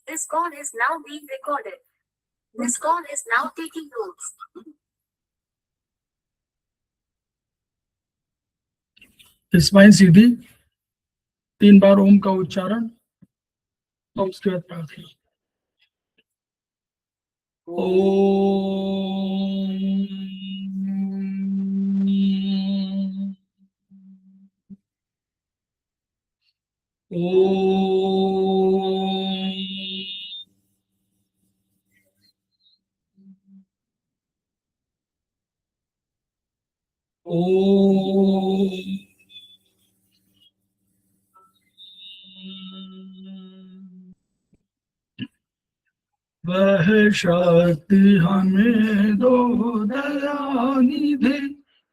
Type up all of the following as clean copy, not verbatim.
This call is now being recorded. This call is now taking notes. Spine सीधी 3 बार ओम का उच्चारण और उसके बाद प्रार्थना। वह शक्ति हमें दो दयानिधि,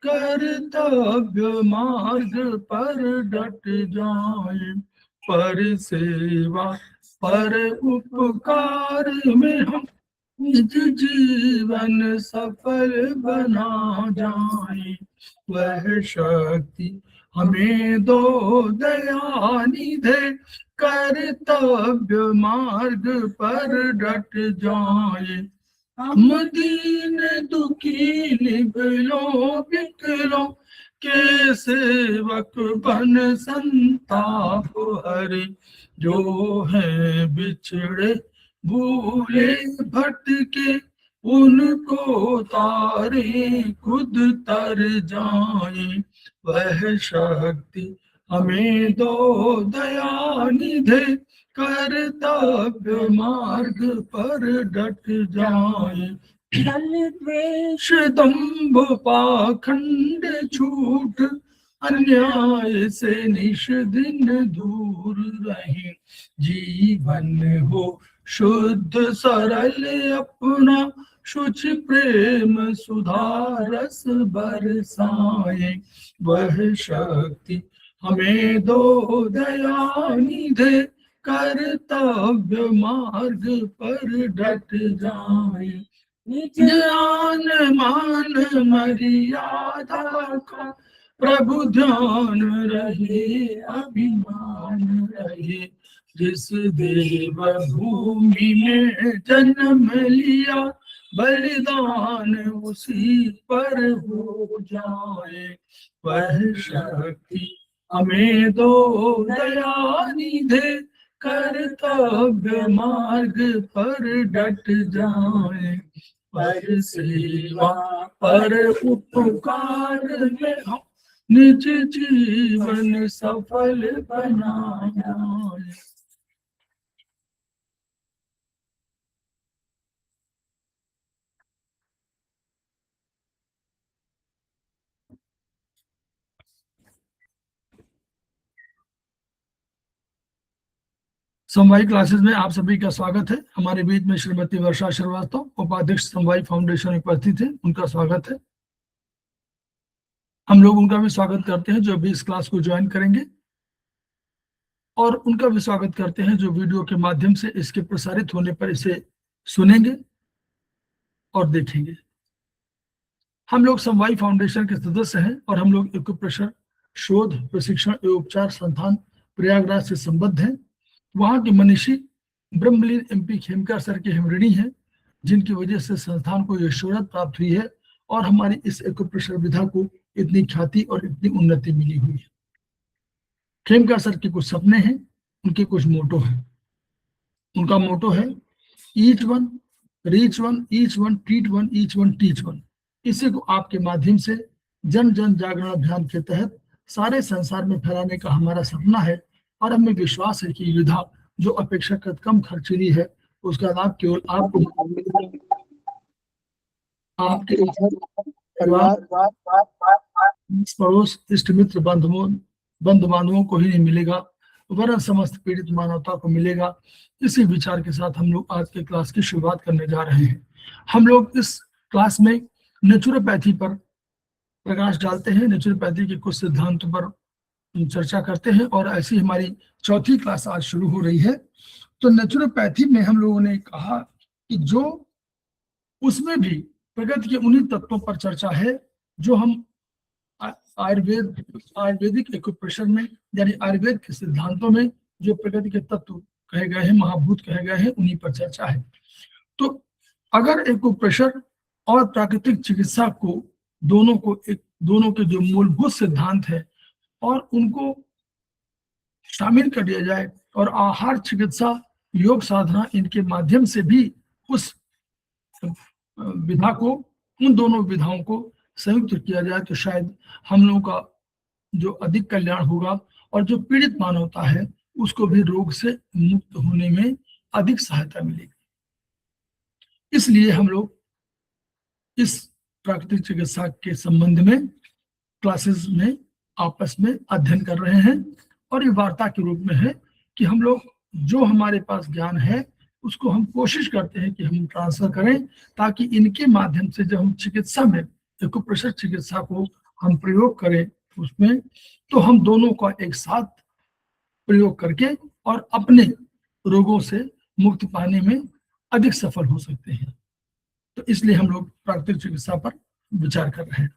कर्तव्य मार्ग पर डट जाए, पर सेवा पर उपकार में हम निज जीवन सफल बना जाए। वह शक्ति हमें दो दयानिधि, कर्तव्य मार्ग पर डट जाए। हम दीन दुखी निगलो बिकलो के सेवक बन संताप हरे, जो है बिछड़े भूले भटके उनको तारे खुद तर जाए। वह शक्ति हमें दो दयानिधि, कर्तव्य मार्ग पर डट जाए। छल द्वेष दंभ पाखंड झूठ, अन्याय से निश दिन दूर रहे, जीवन हो शुद्ध सरल अपना, शुच प्रेम सुधारस बरसाए। वह शक्ति हमें दो दयानिधि, कर्तव्य मार्ग पर डट जाए। ज्ञान मान मर्यादा का प्रभु ध्यान रहे, अभिमान रहे, जिस देव भूमि में जन्म लिया, बलिदान उसी पर हो जाए। वह शक्ति हमें दो दयानिधि, कर्तव्य मार्ग पर डट जाए, पर सेवा पर उपकार में हम निज जीवन सफल बना जाए। समवायी क्लासेस में आप सभी का स्वागत है। हमारे बीच में श्रीमती वर्षा श्रीवास्तव, उपाध्यक्ष समवायी फाउंडेशन उपस्थित है, उनका स्वागत है। हम लोग उनका भी स्वागत करते हैं जो भी इस क्लास को ज्वाइन करेंगे, और उनका भी स्वागत करते हैं जो वीडियो के माध्यम से इसके प्रसारित होने पर इसे सुनेंगे और देखेंगे। हम लोग समवायी फाउंडेशन के सदस्य हैं और हम लोग एक्यूप्रेशर शोध प्रशिक्षण एवं उपचार संस्थान प्रयागराज से संबद्ध हैं। वहां के मनीषी ब्रह्मलीन MP खेमका सर के हम ऋणी हैं, जिनकी वजह से संस्थान को यह शोहरत प्राप्त हुई है और हमारी इस एक्यूप्रेशर विधा को इतनी ख्याति और इतनी उन्नति मिली हुई है। खेमका सर के कुछ सपने हैं, उनके कुछ मोटो हैं। उनका मोटो है ईट one, reach one, each one, treat one, each one, teach one. इसी को आपके माध्यम से जन जन जागरण अभियान के तहत सारे संसार में फैलाने का हमारा सपना है, और हमें विश्वास है कि विधा जो अपेक्षाकृत कम खर्चीली है, उसका लाभ केवल आपको, आपके परिवार, पड़ोस, इष्ट मित्र, बंधु बांधवों को ही नहीं मिलेगा, वरन समस्त पीड़ित मानवता को मिलेगा। इसी विचार के साथ हम लोग आज के क्लास की शुरुआत करने जा रहे हैं। हम लोग इस क्लास में नेचुरोपैथी पर प्रकाश डालते हैं, नेचुरोपैथी के कुछ सिद्धांतों पर चर्चा करते हैं, और ऐसी हमारी चौथी क्लास आज शुरू हो रही है। तो नेचुरोपैथी में हम लोगों ने कहा कि जो उसमें भी प्रकृति के उन्हीं तत्वों पर चर्चा है जो हम आयुर्वेदिक एक्यूप्रेशर में यानी आयुर्वेद के सिद्धांतों में जो प्रकृति के तत्व कहे गए हैं, महाभूत कहे गए हैं, उन्हीं पर चर्चा है। तो अगर एक्यूप्रेशर और प्राकृतिक चिकित्सा को दोनों के जो मूलभूत सिद्धांत है और उनको शामिल कर दिया जाए और आहार चिकित्सा, योग साधना, इनके माध्यम से भी उस विधा को, उन दोनों विधाओं को संयुक्त किया जाए तो शायद हम लोगों का जो अधिक कल्याण होगा और जो पीड़ित मानवता है उसको भी रोग से मुक्त होने में अधिक सहायता मिलेगी। इसलिए हम लोग इस प्राकृतिक चिकित्सा के संबंध में क्लासेस में आपस में अध्ययन कर रहे हैं और ये वार्ता के रूप में है कि हम लोग जो हमारे पास ज्ञान है उसको हम कोशिश करते हैं कि हम ट्रांसफर करें, ताकि इनके माध्यम से जब हम चिकित्सा में एक्यूप्रेशर चिकित्सा को हम प्रयोग करें उसमें, तो हम दोनों का एक साथ प्रयोग करके और अपने रोगों से मुक्ति पाने में अधिक सफल हो सकते हैं। तो इसलिए हम लोग प्राकृतिक चिकित्सा पर विचार कर रहे हैं।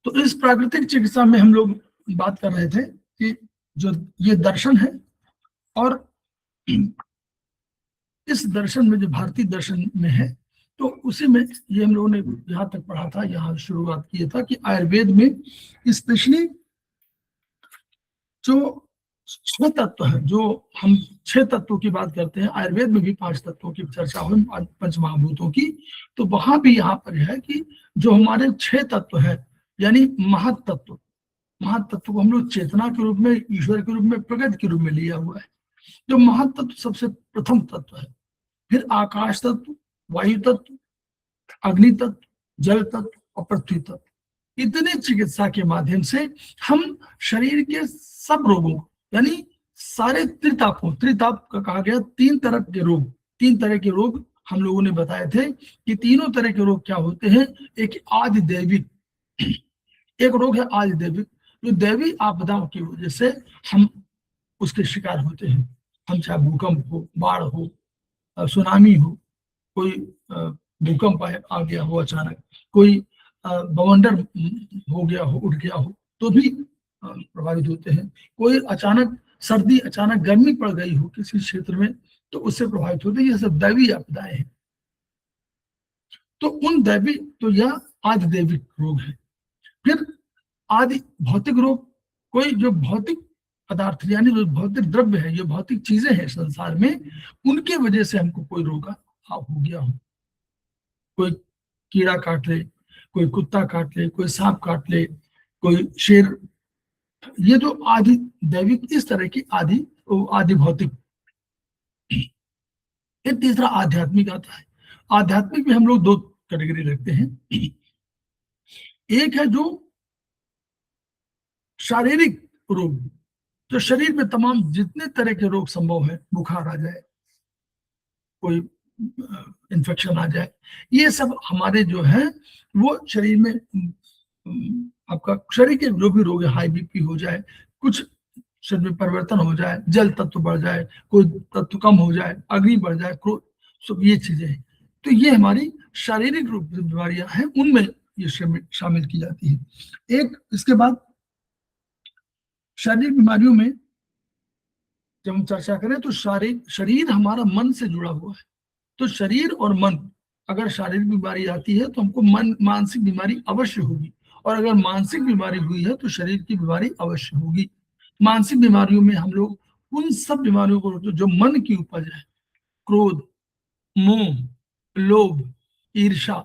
तो इस प्राकृतिक चिकित्सा में हम लोग बात कर रहे थे कि जो ये दर्शन है और इस दर्शन में जो भारतीय दर्शन में है, तो उसी में ये हम लोगों ने यहाँ तक पढ़ा था, यहाँ शुरुआत किया था कि आयुर्वेद में स्पेशली जो 6 तत्व है, जो हम 6 तत्वों की बात करते हैं, आयुर्वेद में भी 5 तत्वों की चर्चा हुई, पंचमहाभूतों की, तो वहां भी यहाँ पर है कि जो हमारे 6 तत्व है यानी महत्तत्व को हम लोग चेतना के रूप में, ईश्वर के रूप में, प्रकृति के रूप में लिया हुआ है। जो महत्तत्व सबसे प्रथम तत्व है, फिर आकाश तत्व, वायु तत्व, अग्नि तत्व, जल तत्व और पृथ्वी तत्व। इतने चिकित्सा के माध्यम से हम शरीर के सब रोगों यानी सारे त्रिताप का कहा गया 3 तरह के रोग हम लोगों ने बताए थे कि तीनों तरह के रोग क्या होते हैं। एक आदि दैविक, एक रोग है आदि दैविक, जो दैवी आपदाओं की वजह से हम उसके शिकार होते हैं। हम चाहे भूकंप हो, बाढ़ हो, सुनामी हो, कोई भूकंप आ गया हो अचानक, कोई बवंडर हो गया हो, उठ गया हो, तो भी प्रभावित होते हैं। कोई अचानक सर्दी, अचानक गर्मी पड़ गई हो किसी क्षेत्र में, तो उससे प्रभावित होते हैं। ये सब दैवी आपदाएं हैं। तो उन दैवी, तो यह आदि दैविक रोग है। फिर आदि भौतिक रोग, कोई जो भौतिक पदार्थ यानी जो भौतिक द्रव्य है, जो भौतिक चीजें हैं संसार में, उनके वजह से हमको कोई रोग हो गया हो। कोई कीड़ा काट ले, कोई कुत्ता काट ले, कोई सांप काट ले, कोई शेर, ये जो आदि दैविक, इस तरह की आदि भौतिक। एक तीसरा आध्यात्मिक आता है। आध्यात्मिक में हम लोग 2 कैटेगरी रखते हैं। एक है जो शारीरिक रोग, जो शरीर में तमाम जितने तरह के रोग संभव है, बुखार आ जाए, कोई इन्फेक्शन आ जाए, ये सब हमारे जो है वो शरीर में, आपका शरीर के जो भी रोग है, हाई बीपी हो जाए, कुछ शरीर में परिवर्तन हो जाए, जल तत्व बढ़ जाए, कोई तत्व कम हो जाए, अग्नि बढ़ जाए, क्रोध, सब ये चीजें हैं। तो ये हमारी शारीरिक रूप से बीमारियां हैं, उनमें ये शामिल की जाती है। एक इसके बाद शारीरिक बीमारियों में जब हम चर्चा करें तो शरीर हमारा मन से जुड़ा हुआ है। तो शरीर और मन, अगर शारीरिक बीमारी आती है तो हमको मानसिक बीमारी अवश्य होगी, और अगर मानसिक बीमारी हुई है तो शरीर की बीमारी अवश्य होगी। मानसिक बीमारियों में हम लोग उन सब बीमारियों को जो मन की उपज है, क्रोध, मोह, लोभ, ईर्ष्या,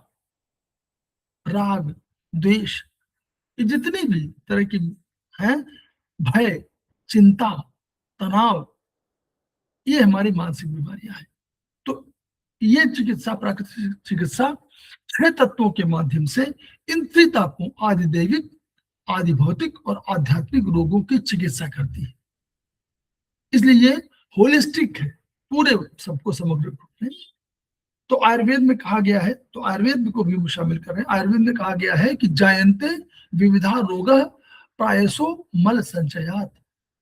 राग, द्वेष, ये जितनी भी तरह की हैं, भय, चिंता, तनाव, ये हमारी मानसिक बीमारियां हैं। तो ये चिकित्सा, प्राकृतिक चिकित्सा 6 तत्वों के माध्यम से इन त्रितापों, आदि दैविक, आदि भौतिक और आध्यात्मिक रोगों की चिकित्सा करती है। इसलिए ये होलिस्टिक है, पूरे सबको समग्र रूप में। तो आयुर्वेद में कहा गया है, तो आयुर्वेद को भी शामिल कर रहे हैं। आयुर्वेद में कहा गया है कि जायन्ते विविधा रोग प्रायसो मल संचयात,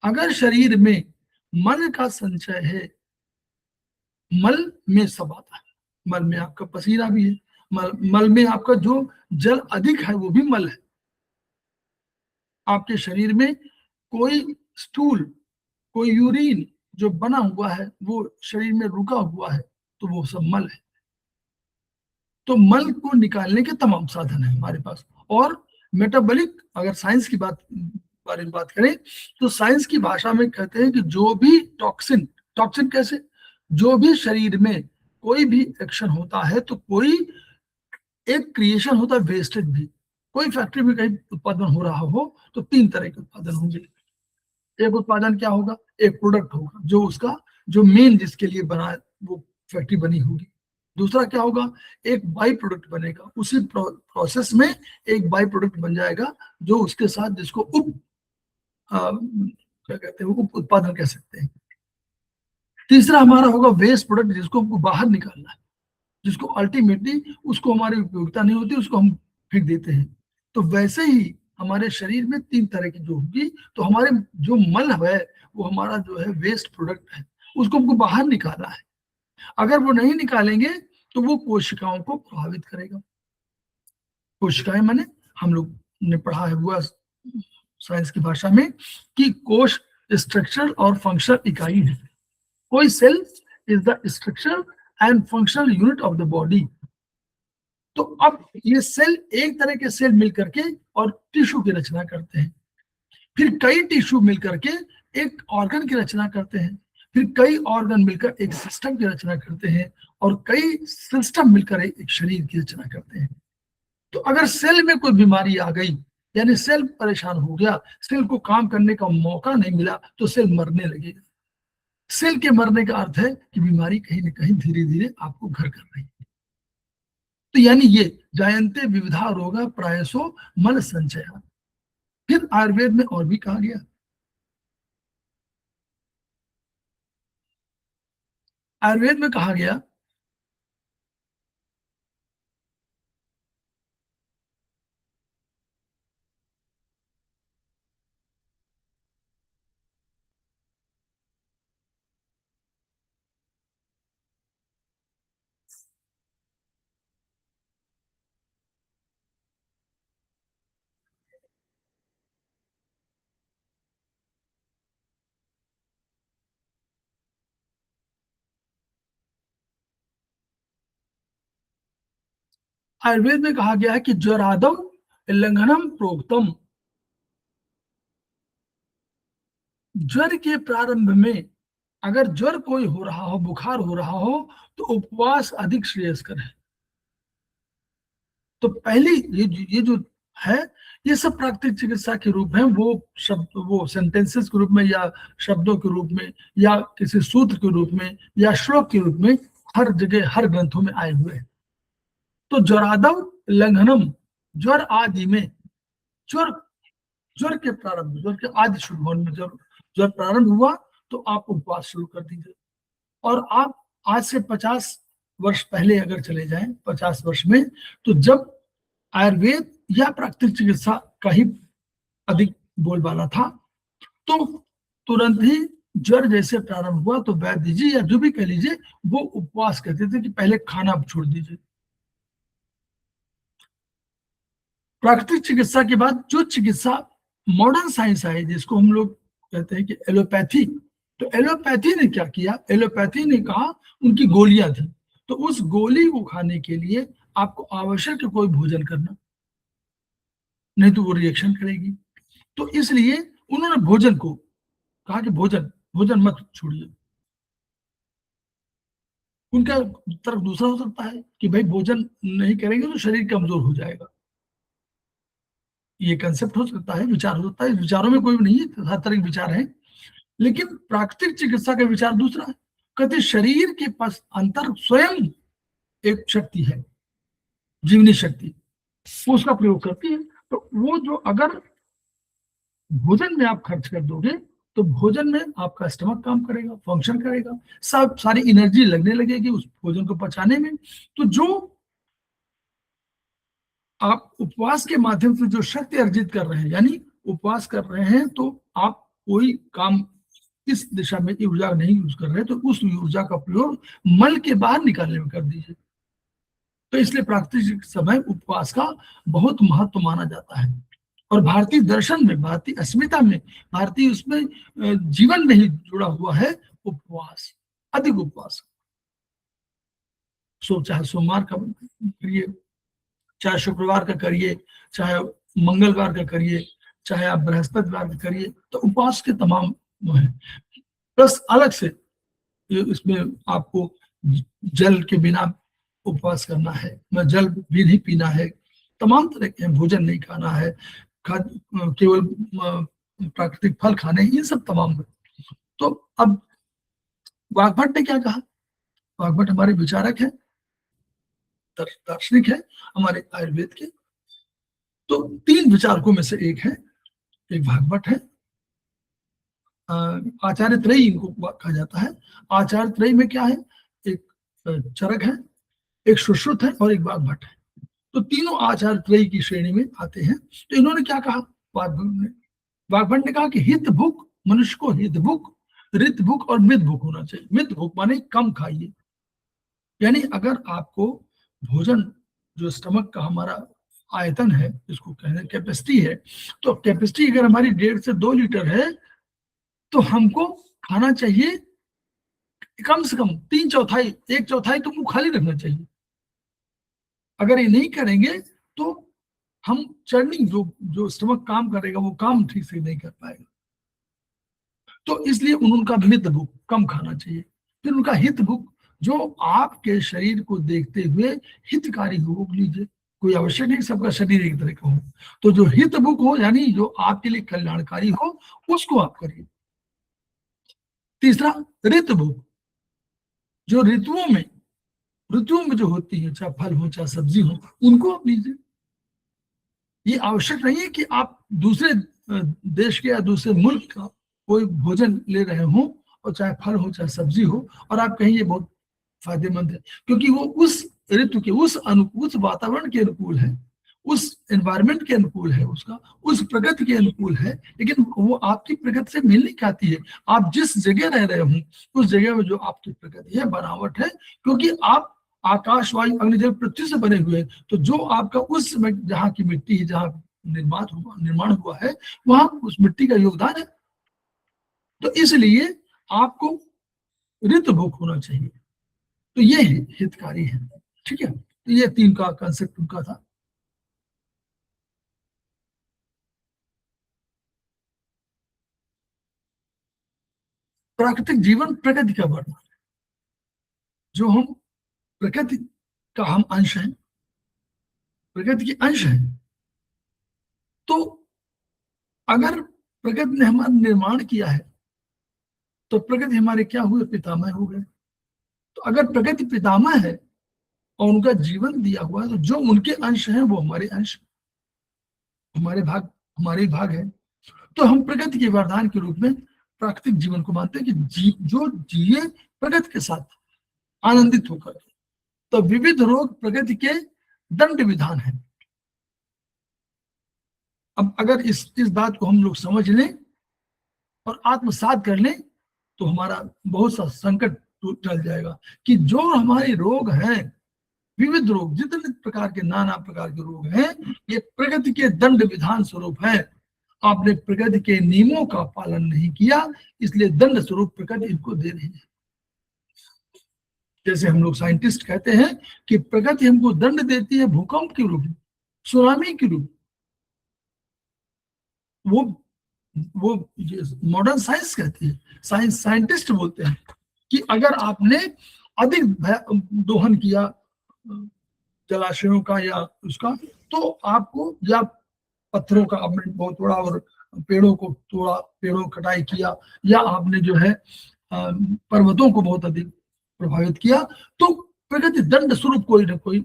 अगर शरीर में मल का संचय है, मल में सब आता है, मल में आपका पसीना भी है, मल में आपका जो जल अधिक है वो भी मल है। आपके शरीर में कोई स्टूल, कोई यूरिन जो बना हुआ है वो शरीर में रुका हुआ है तो वो सब मल है। तो मल को निकालने के तमाम साधन है हमारे पास। और मेटाबॉलिक, अगर साइंस की बारे में बात करें तो साइंस की भाषा में कहते हैं कि जो भी टॉक्सिन, टॉक्सिन कैसे, जो भी शरीर में कोई भी एक्शन होता है तो कोई एक क्रिएशन होता है, वेस्टेज भी। कोई फैक्ट्री में कहीं उत्पादन हो रहा हो तो 3 तरह के उत्पादन होंगे। एक उत्पादन क्या होगा, एक प्रोडक्ट होगा जो उसका जो मेन जिसके लिए बना वो फैक्ट्री बनी होगी। दूसरा क्या होगा, एक बाई प्रोडक्ट बनेगा, उसी प्रोसेस में एक बाई प्रोडक्ट बन जाएगा जो उसके साथ जिसको क्या कहते हैं, उप उत्पादन कह सकते हैं। तीसरा हमारा होगा वेस्ट प्रोडक्ट, जिसको हमको बाहर निकालना है, जिसको अल्टीमेटली उसको हमारी उपयोगिता नहीं होती, उसको हम फेंक देते हैं। तो वैसे ही हमारे शरीर में 3 तरह की जो होगी, तो हमारे जो मल है वो हमारा जो है वेस्ट प्रोडक्ट है, उसको हमको बाहर निकालना है। अगर वो नहीं निकालेंगे तो वो कोशिकाओं को प्रभावित करेगा। कोशिकाएं माने हम लोग ने पढ़ा है हुआ साइंस की भाषा में कि कोश स्ट्रक्चर और फंक्शनल इकाई है। कोई cell is the structure and functional unit of the body. तो अब ये सेल, एक तरह के सेल मिलकर के और टिश्यू की रचना करते हैं, फिर कई टिश्यू मिलकर के एक ऑर्गन की रचना करते हैं, फिर कई ऑर्गन मिलकर एक सिस्टम की रचना करते हैं, और कई सिस्टम मिलकर एक शरीर की रचना करते हैं। तो अगर सेल में कोई बीमारी आ गई, यानी सेल परेशान हो गया, सेल को काम करने का मौका नहीं मिला, तो सेल मरने लगेगा। सेल के मरने का अर्थ है कि बीमारी कहीं ना कहीं धीरे धीरे आपको घर कर रही है। तो यानी ये जायन्ते विविधा रोगा प्रायसो मल संचया। फिर आयुर्वेद में और भी कहा गया, आयुर्वेद में कहा गया आयुर्वेद में कहा गया है कि ज्वरादम लंघनम प्रोक्तम। ज्वर के प्रारंभ में अगर ज्वर कोई हो रहा हो, बुखार हो रहा हो, तो उपवास अधिक श्रेयस्कर है। तो पहली ये जो है, ये सब प्राकृतिक चिकित्सा के रूप है, वो शब्द, वो सेंटेंसेस के रूप में या शब्दों के रूप में या किसी सूत्र के रूप में या श्लोक के रूप में हर जगह हर ग्रंथों में आए हुए हैं। तो ज्वरादम लंघनम, ज्वर आदि में, ज्वर ज्वर के प्रारंभ, ज्वर के आदि शुरू होने में, जब ज्वर प्रारंभ हुआ तो आप उपवास शुरू कर दीजिए। और आप आज से 50 वर्ष पहले अगर चले जाएं, 50 वर्ष में, तो जब आयुर्वेद या प्राकृतिक चिकित्सा का ही अधिक बोलबाला था, तो तुरंत ही ज्वर जैसे प्रारंभ हुआ तो वैद्य जी या जो भी कह लीजिए, वो उपवास कहते थे कि पहले खाना आप छोड़ दीजिए। प्राकृतिक चिकित्सा के बाद जो चिकित्सा मॉडर्न साइंस आई, जिसको हम लोग कहते हैं कि एलोपैथी, तो एलोपैथी ने क्या किया, एलोपैथी ने कहा उनकी गोलियां थी, तो उस गोली को खाने के लिए आपको आवश्यक है कोई भोजन करना, नहीं तो वो रिएक्शन करेगी। तो इसलिए उन्होंने भोजन को कहा कि भोजन भोजन मत छोड़िए। उनका तरफ दूसरा हो सकता है कि भाई भोजन नहीं करेंगे तो शरीर कमजोर हो जाएगा, ये कंसेप्ट हो सकता है, विचार हो सकता है। इस विचारों में कोई नहीं है, हर तरह के विचार हैं, लेकिन प्राकृतिक चिकित्सा का विचार दूसरा है। कहते शरीर के पास अंतर स्वयं एक शक्ति है, जीवनी शक्ति, वो उसका प्रयोग करती है। तो वो जो अगर भोजन में आप खर्च कर दोगे तो भोजन में आपका स्टमक काम करेगा, फंक्शन करेगा, सब सारी एनर्जी लगने लगेगी उस भोजन को पचाने में। तो जो आप उपवास के माध्यम से जो शक्ति अर्जित कर रहे हैं, यानी उपवास कर रहे हैं तो आप कोई काम इस दिशा में ऊर्जा नहीं यूज कर रहे, तो उस ऊर्जा का प्रयोग मल के बाहर निकालने में कर दीजिए। तो इसलिए प्राकृतिक समय उपवास का बहुत महत्व माना जाता है। और भारतीय दर्शन में, भारतीय अस्मिता में, भारतीय उसमें जीवन में ही जुड़ा हुआ है उपवास, अधिक उपवास। चाहे सोमवार का करिए, चाहे शुक्रवार का करिए, चाहे मंगलवार का करिए, चाहे आप बृहस्पतिवार का करिए, तो उपवास के तमाम वो है। प्लस अलग से इसमें आपको जल के बिना उपवास करना है, जल भी नहीं पीना है, तमाम तरह के भोजन नहीं खाना है, केवल प्राकृतिक फल खाने, ये सब तमाम। तो अब वाग्भट ने क्या कहा? वाग्भट हमारे विचारक है, दार्शनिक है हमारे आयुर्वेद के। तो 3 विचारकों में से एक है, एक वाग्भट है। आचार्य त्रयी इनको कहा जाता है। आचार्य त्रयी में क्या है? एक चरक है, एक सुश्रुत है और एक वाग्भट है। तो तीनों आचार्य त्रयी की श्रेणी में आते हैं। तो इन्होंने क्या कहा? वाग्भट ने कहा कि हित भूख, मनुष्य को हित भूख, ऋत भूख और मित भूख होना चाहिए। मित भूख माने कम खाइए, यानी अगर आपको भोजन, जो स्टमक का हमारा आयतन है, इसको कहने कैपेसिटी है, तो कैपेसिटी अगर हमारी 1.5 से 2 लीटर है, तो हमको खाना चाहिए कम से कम 3/4, 1/4 तुमको खाली रखना चाहिए। अगर ये नहीं करेंगे तो हम चर्निंग, जो स्टमक काम करेगा वो काम ठीक से नहीं कर पाएगा। तो इसलिए उनका मित भूख, कम खाना चाहिए। फिर उनका हित भूख, जो आपके शरीर को देखते हुए हितकारी हो, वो लीजिए। कोई आवश्यक नहीं सबका शरीर एक तरह का हो, तो जो हित भूख हो, यानी जो आपके लिए कल्याणकारी हो, उसको आप करिए। तीसरा ऋत भूख, जो ऋतुओं में जो होती है, चाहे फल हो चाहे सब्जी हो, उनको आप लीजिए। ये आवश्यक नहीं है कि आप दूसरे देश के या दूसरे मुल्क का कोई भोजन ले रहे हो, और चाहे फल हो चाहे सब्जी हो, और आप कहें ये बहुत फायदेमंद है, क्योंकि वो उस ऋतु के, उस वातावरण के अनुकूल है, उस एनवायरमेंट के अनुकूल है, उसका उस प्रगति के अनुकूल है, लेकिन वो आपकी प्रगति से मेल नहीं खाती है। आप जिस जगह रह रहे हो, उस जगह में जो आपकी प्रगति है, बनावट है, क्योंकि आप आकाश, वायु, अग्नि, जल, पृथ्वी से बने हुए हैं। तो जो आपका उस समय जहाँ की मिट्टी है, जहाँ निर्माण हुआ है, वहां उस मिट्टी का योगदान है। तो इसलिए आपको ऋतु भूख होना चाहिए। तो ये हितकारी है, ठीक है। तो ये 3 का कंसेप्ट उनका था। प्राकृतिक जीवन प्रकृति का वर्णन, जो हम प्रकृति का हम अंश हैं, प्रकृति के अंश हैं। तो अगर प्रकृति ने हमारा निर्माण किया है, तो प्रकृति हमारे क्या हुए? पितामह हो गए। तो अगर प्रकृति पितामह है और उनका जीवन दिया हुआ है, तो जो उनके अंश हैं वो हमारे अंश, हमारे भाग है। तो हम प्रकृति के वरदान के रूप में प्राकृतिक जीवन को मानते हैं कि जो जिए प्रकृति के साथ आनंदित होकर। तो विविध रोग प्रकृति के दंड विधान है। अब अगर इस बात को हम लोग समझ लें और आत्मसात कर लें, तो हमारा बहुत सा संकट टल जाएगा कि जो हमारे रोग हैं, विविध रोग, जितने प्रकार के, नाना प्रकार के रोग हैं, ये प्रकृति के दंड विधान स्वरूप है। आपने प्रकृति के नियमों का पालन नहीं किया, इसलिए दंड स्वरूप प्रकृति इनको दे रही है। जैसे हम लोग साइंटिस्ट कहते हैं कि प्रकृति हमको दंड देती है भूकंप के रूप में, सुनामी के रूप। वो मॉडर्न साइंस कहती है, साइंटिस्ट बोलते हैं कि अगर आपने अधिक दोहन किया जलाशयों का या उसका, तो आपको, या पत्थरों का आपने बहुत तोड़ा और पेड़ों को तोड़ा, पेड़ों कटाई किया, या आपने जो है पर्वतों को बहुत अधिक प्रभावित किया, तो प्रकृति दंड स्वरूप कोई ना कोई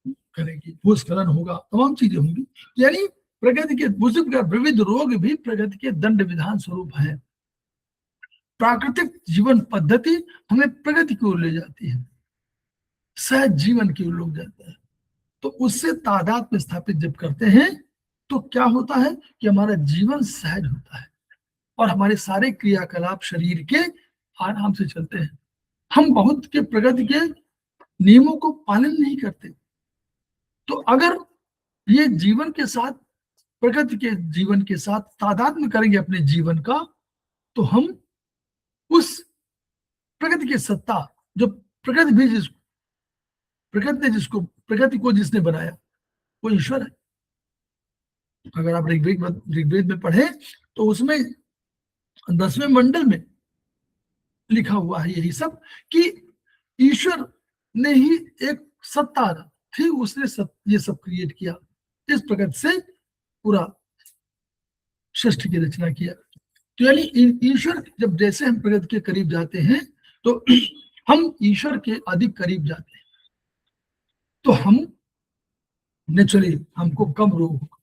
करेगी, भूस्खलन होगा, तमाम चीजें होंगी। यानी प्रकृति के विविध रोग भी प्रकृति के दंड विधान स्वरूप है। प्राकृतिक जीवन पद्धति हमें प्रगति की ओर ले जाती है, सहज जीवन की ओर लोग जाते हैं। तो उससे तादाद में स्थापित जब करते हैं, तो क्या होता है कि हमारा जीवन सहज होता है और हमारे सारे क्रियाकलाप शरीर के आराम से चलते हैं। हम बहुत के प्रगति के नियमों को पालन नहीं करते। तो अगर ये जीवन के साथ, प्रकृति के जीवन के साथ तादात्म्य करेंगे अपने जीवन का, तो हम उस प्रकृति की सत्ता, जो प्रकृति भी जिस प्रकृति ने जिसको प्रकृति को जिसने बनाया वो ईश्वर है। अगर आप ऋग्वेद में पढ़े तो उसमें 10वें मंडल में लिखा हुआ है यही सब कि ईश्वर ने ही एक सत्ता थी, उसने ये सब क्रिएट किया। इस प्रकार से पूरा सृष्टि की रचना किया। तो यानी ईश्वर, जब जैसे हम प्रकृति के करीब जाते हैं तो हम ईश्वर के अधिक करीब जाते हैं, तो हम नेचुरली हमको कम रोग होगा,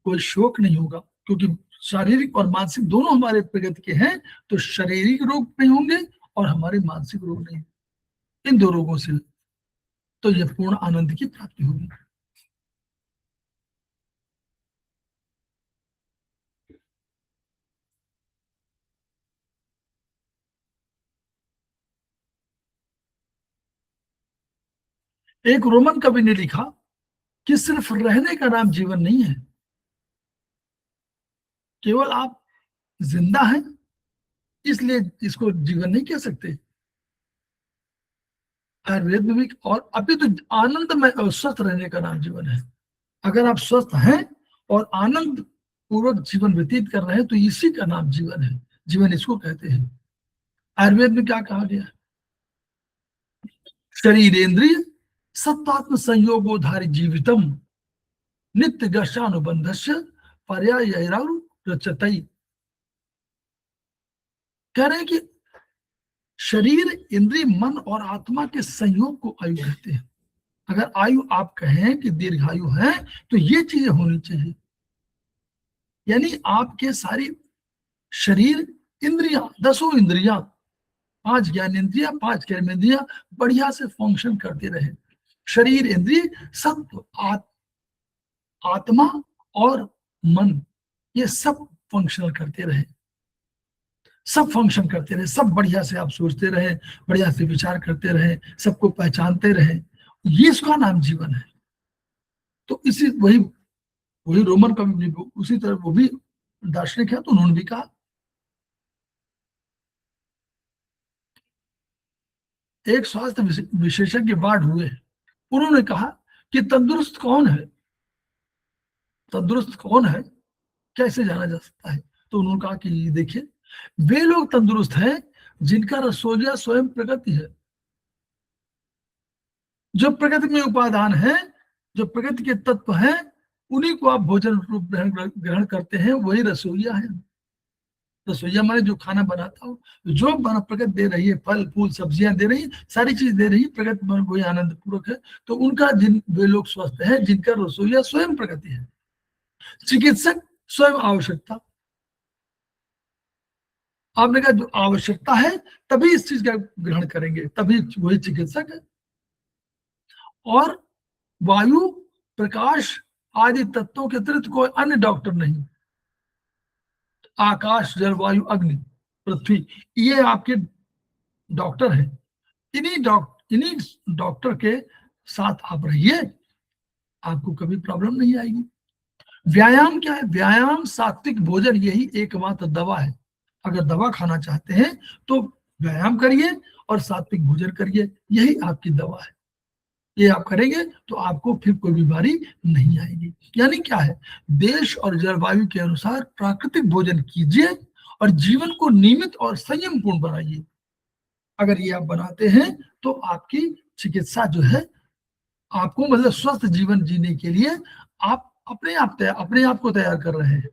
कोई शोक नहीं होगा, क्योंकि शारीरिक और मानसिक दोनों हमारे प्रकृति के हैं। तो शारीरिक रोग नहीं होंगे और हमारे मानसिक रोग नहीं, इन दो रोगों से तो यह पूर्ण आनंद की प्राप्ति होगी। एक रोमन कवि ने लिखा कि सिर्फ रहने का नाम जीवन नहीं है, केवल आप जिंदा हैं इसलिए इसको जीवन नहीं कह सकते। आयुर्वेद में भी, और अभी तो आनंद में और स्वस्थ रहने का नाम जीवन है। अगर आप स्वस्थ हैं और आनंद पूर्वक जीवन व्यतीत कर रहे हैं तो इसी का नाम जीवन है, जीवन इसको कहते हैं। आयुर्वेद में क्या कहा गया? शरीरेंद्रिय सत्वात्म संयोगोधारी जीवितम नित्य गर्षानुबंधस्य पर्यायैरारु रचतई। कह रहे हैं कि शरीर, इंद्रिय, मन और आत्मा के संयोग को आयु कहते हैं। अगर आयु आप कहें कि दीर्घायु है तो ये चीजें होनी चाहिए, यानी आपके सारी शरीर, इंद्रियां, 10 इंद्रियां, 5 ज्ञान इंद्रिया, 5 कर्म इंद्रिया बढ़िया से फंक्शन करते रहे। शरीर, इंद्रिय, सत्व, आत्मा और मन, ये सब फंक्शनल करते रहे, सब फंक्शन करते रहे, सब बढ़िया से आप सोचते रहे, बढ़िया से विचार करते रहे, सबको पहचानते रहे, ये इसका नाम जीवन है। तो इसी वही वही रोमन का भी उसी तरह वो भी दार्शनिक है, तो उन्होंने भी कहा। एक स्वास्थ्य विशेषज्ञ बाढ़ हुए, उन्होंने कहा कि तंदुरुस्त कौन है, तंदुरुस्त कौन है, कैसे जाना जा सकता है? तो उन्होंने कहा कि देखिए, वे लोग तंदुरुस्त हैं जिनका रसोईया स्वयं प्रकृति है। जो प्रकृति में उपादान है, जो प्रकृति के तत्व हैं, उन्हीं को आप भोजन रूप ग्रहण करते हैं, वही रसोईया है। रसोईया माने जो खाना बनाता हो, जो बना प्रकृति दे रही है, फल फूल सब्जियां दे रही है, सारी चीज दे रही है, प्रकृति मन कोई आनंद पूर्वक है, तो उनका वे लोग स्वस्थ है जिनका रसोईया स्वयं प्रकृति है। चिकित्सक स्वयं आवश्यकता, आपने कहा जो आवश्यकता है तभी इस चीज का ग्रहण करेंगे, तभी वही चिकित्सक है। और वायु, प्रकाश आदि तत्वों के अतिरिक्त कोई अन्य डॉक्टर नहीं। आकाश, जल, वायु, अग्नि, पृथ्वी, ये आपके डॉक्टर हैं। इन्हीं डॉक्टर के साथ आप रहिए, आपको कभी प्रॉब्लम नहीं आएगी। व्यायाम क्या है? व्यायाम, सात्विक भोजन, यही एकमात्र दवा है। अगर दवा खाना चाहते हैं तो व्यायाम करिए और सात्विक भोजन करिए, यही आपकी दवा है। ये आप करेंगे तो आपको फिर कोई बीमारी नहीं आएगी। यानी क्या है? देश और जलवायु के अनुसार प्राकृतिक भोजन कीजिए और जीवन को नियमित और संयम पूर्ण बनाइए। अगर ये आप बनाते हैं तो आपकी चिकित्सा जो है, आपको मतलब स्वस्थ जीवन जीने के लिए आप अपने आप को तैयार कर रहे हैं।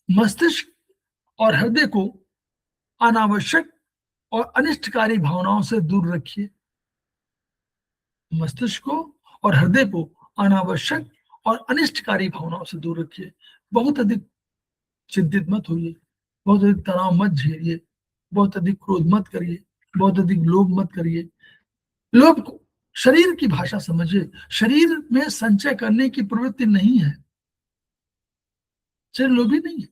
मस्तिष्क और हृदय को अनावश्यक और अनिष्टकारी भावनाओं से दूर रखिए। मस्तिष्क को और हृदय को अनावश्यक और अनिष्टकारी भावनाओं से दूर रखिए। बहुत अधिक चिंतित मत होइए, बहुत अधिक तनाव मत झेलिए, बहुत अधिक क्रोध मत करिए, बहुत अधिक लोभ मत करिए। लोभ को, शरीर की भाषा समझिए, शरीर में संचय करने की प्रवृत्ति नहीं है, शरीर लोभी नहीं है।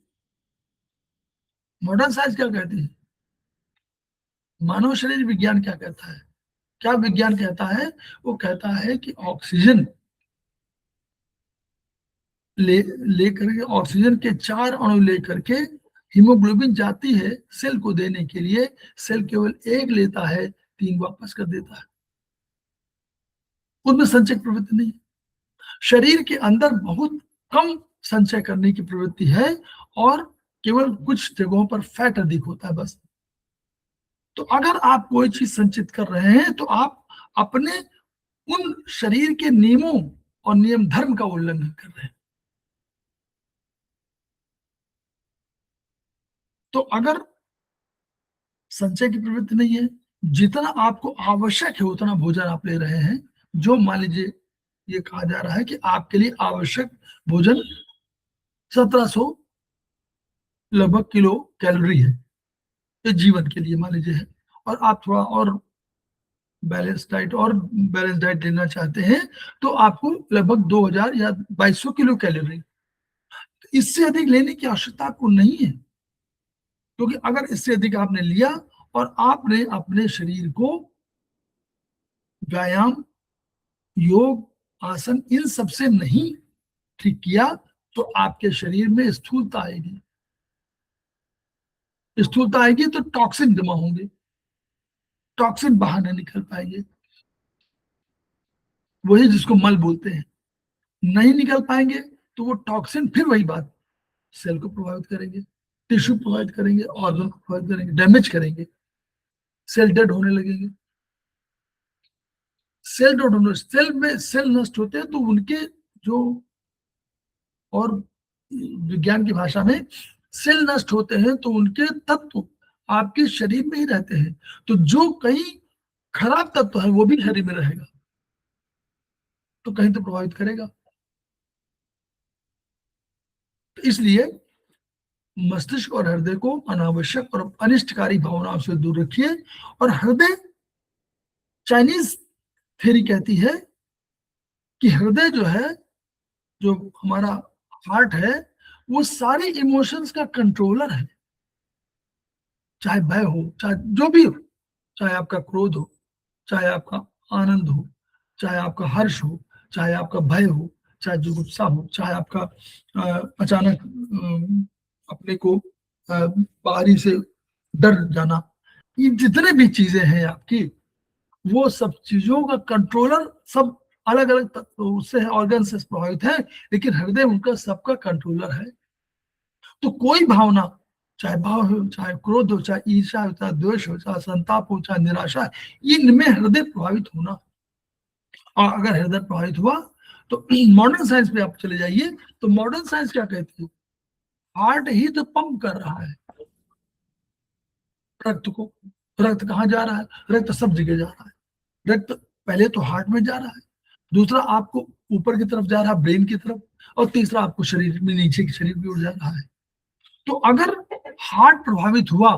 मॉडर्न साइंस क्या कहती है, मानव शरीर विज्ञान क्या कहता है, क्या विज्ञान कहता है, वो कहता है कि ऑक्सीजन लेकर के, ऑक्सीजन के 4 अणु लेकर के हीमोग्लोबिन जाती है सेल को देने के लिए, सेल केवल 1 लेता है, 3 वापस कर देता है, उनमें संचय प्रवृत्ति नहीं। शरीर के अंदर बहुत कम संचय करने की प्रवृत्ति है और केवल कुछ जगहों पर फैट अधिक होता है बस। तो अगर आप कोई चीज संचित कर रहे हैं तो आप अपने उन शरीर के नियमों और नियम धर्म का उल्लंघन कर रहे हैं। तो अगर संचय की प्रवृत्ति नहीं है, जितना आपको आवश्यक है उतना भोजन आप ले रहे हैं, जो मान लीजिए ये कहा जा रहा है कि आपके लिए आवश्यक भोजन 1700 लगभग किलो कैलोरी है, ये जीवन के लिए मान लीजिए है, और आप थोड़ा और बैलेंस डाइट लेना चाहते हैं तो आपको लगभग 2000 या 2200 किलो कैलोरी, इससे अधिक लेने की आवश्यकता आपको नहीं है। क्योंकि अगर इससे अधिक आपने लिया और आपने अपने शरीर को व्यायाम, योग, आसन इन सबसे नहीं ठीक किया तो आपके शरीर में स्थूलता आएगी, स्थूलता आएगी तो टॉक्सिन जमा होंगे, टॉक्सिन बाहर नहीं निकल पाएंगे, वही जिसको मल बोलते हैं, नहीं निकल पाएंगे तो वो टॉक्सिन फिर वही बात सेल को प्रभावित करेंगे, टिश्यू प्रभावित करेंगे, ऑर्गन को प्रभावित करेंगे, डैमेज करेंगे, सेल डेड होने लगेंगे। सेल डेड होने, सेल में सेल नष्ट होते हैं तो उनके जो, और विज्ञान की भाषा में सेल नष्ट होते हैं तो उनके तत्व आपके शरीर में ही रहते हैं, तो जो कहीं खराब तत्व है वो भी शरीर में रहेगा तो कहीं तो प्रभावित करेगा। तो इसलिए मस्तिष्क और हृदय को अनावश्यक और अनिष्टकारी भावनाओं से दूर रखिए। और हृदय, चाइनीज थ्योरी कहती है कि हृदय जो है, जो हमारा हार्ट है, वो सारे इमोशंस का कंट्रोलर है, चाहे भय हो, चाहे जो भी हो, चाहे आपका क्रोध हो, चाहे आपका आनंद हो, चाहे आपका हर्ष हो, चाहे आपका भय हो, चाहे जुगुप्सा हो, चाहे आपका अचानक अपने को बाहरी से डर जाना, ये जितने भी चीजें हैं आपकी, वो सब चीजों का कंट्रोलर सब अलग अलग उससे ऑर्गन से प्रभावित है, लेकिन हृदय उनका सबका कंट्रोलर है। तो कोई भावना, चाहे भाव हो, चाहे क्रोध हो, चाहे ईर्ष्या हो, चाहे द्वेष हो, चाहे संताप हो, चाहे निराशा, इनमें हृदय प्रभावित होना। और अगर हृदय प्रभावित हुआ तो मॉडर्न साइंस पे आप चले जाइए तो मॉडर्न साइंस क्या कहती है, हार्ट ही तो पंप कर रहा है रक्त को। रक्त कहाँ जा रहा है, रक्त सब जगह जा रहा है। रक्त पहले तो हार्ट में जा रहा है, दूसरा आपको ऊपर की तरफ जा रहा है ब्रेन की तरफ, और तीसरा आपको शरीर में नीचे की शरीर की ओर जा रहा है। तो अगर हार्ट प्रभावित हुआ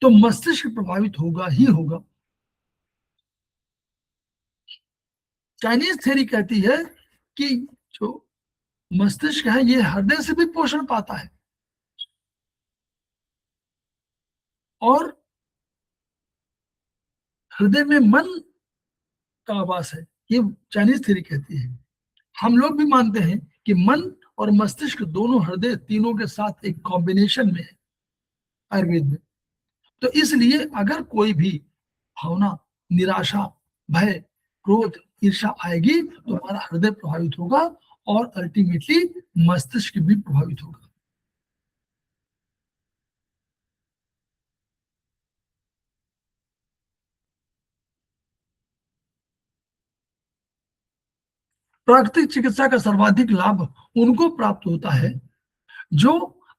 तो मस्तिष्क प्रभावित होगा ही होगा। चाइनीज थ्योरी कहती है कि जो मस्तिष्क है ये हृदय से भी पोषण पाता है, और हृदय में मन का आवास है, ये चाइनीज थ्योरी कहती है। हम लोग भी मानते हैं कि मन और मस्तिष्क दोनों, हृदय, तीनों के साथ एक कॉम्बिनेशन में है आयुर्वेद में। तो इसलिए अगर कोई भी भावना, निराशा, भय, क्रोध, ईर्ष्या आएगी तो हमारा हृदय प्रभावित होगा और अल्टीमेटली मस्तिष्क भी प्रभावित होगा। प्राकृतिक चिकित्सा का सर्वाधिक लाभ उनको प्राप्त होता है जो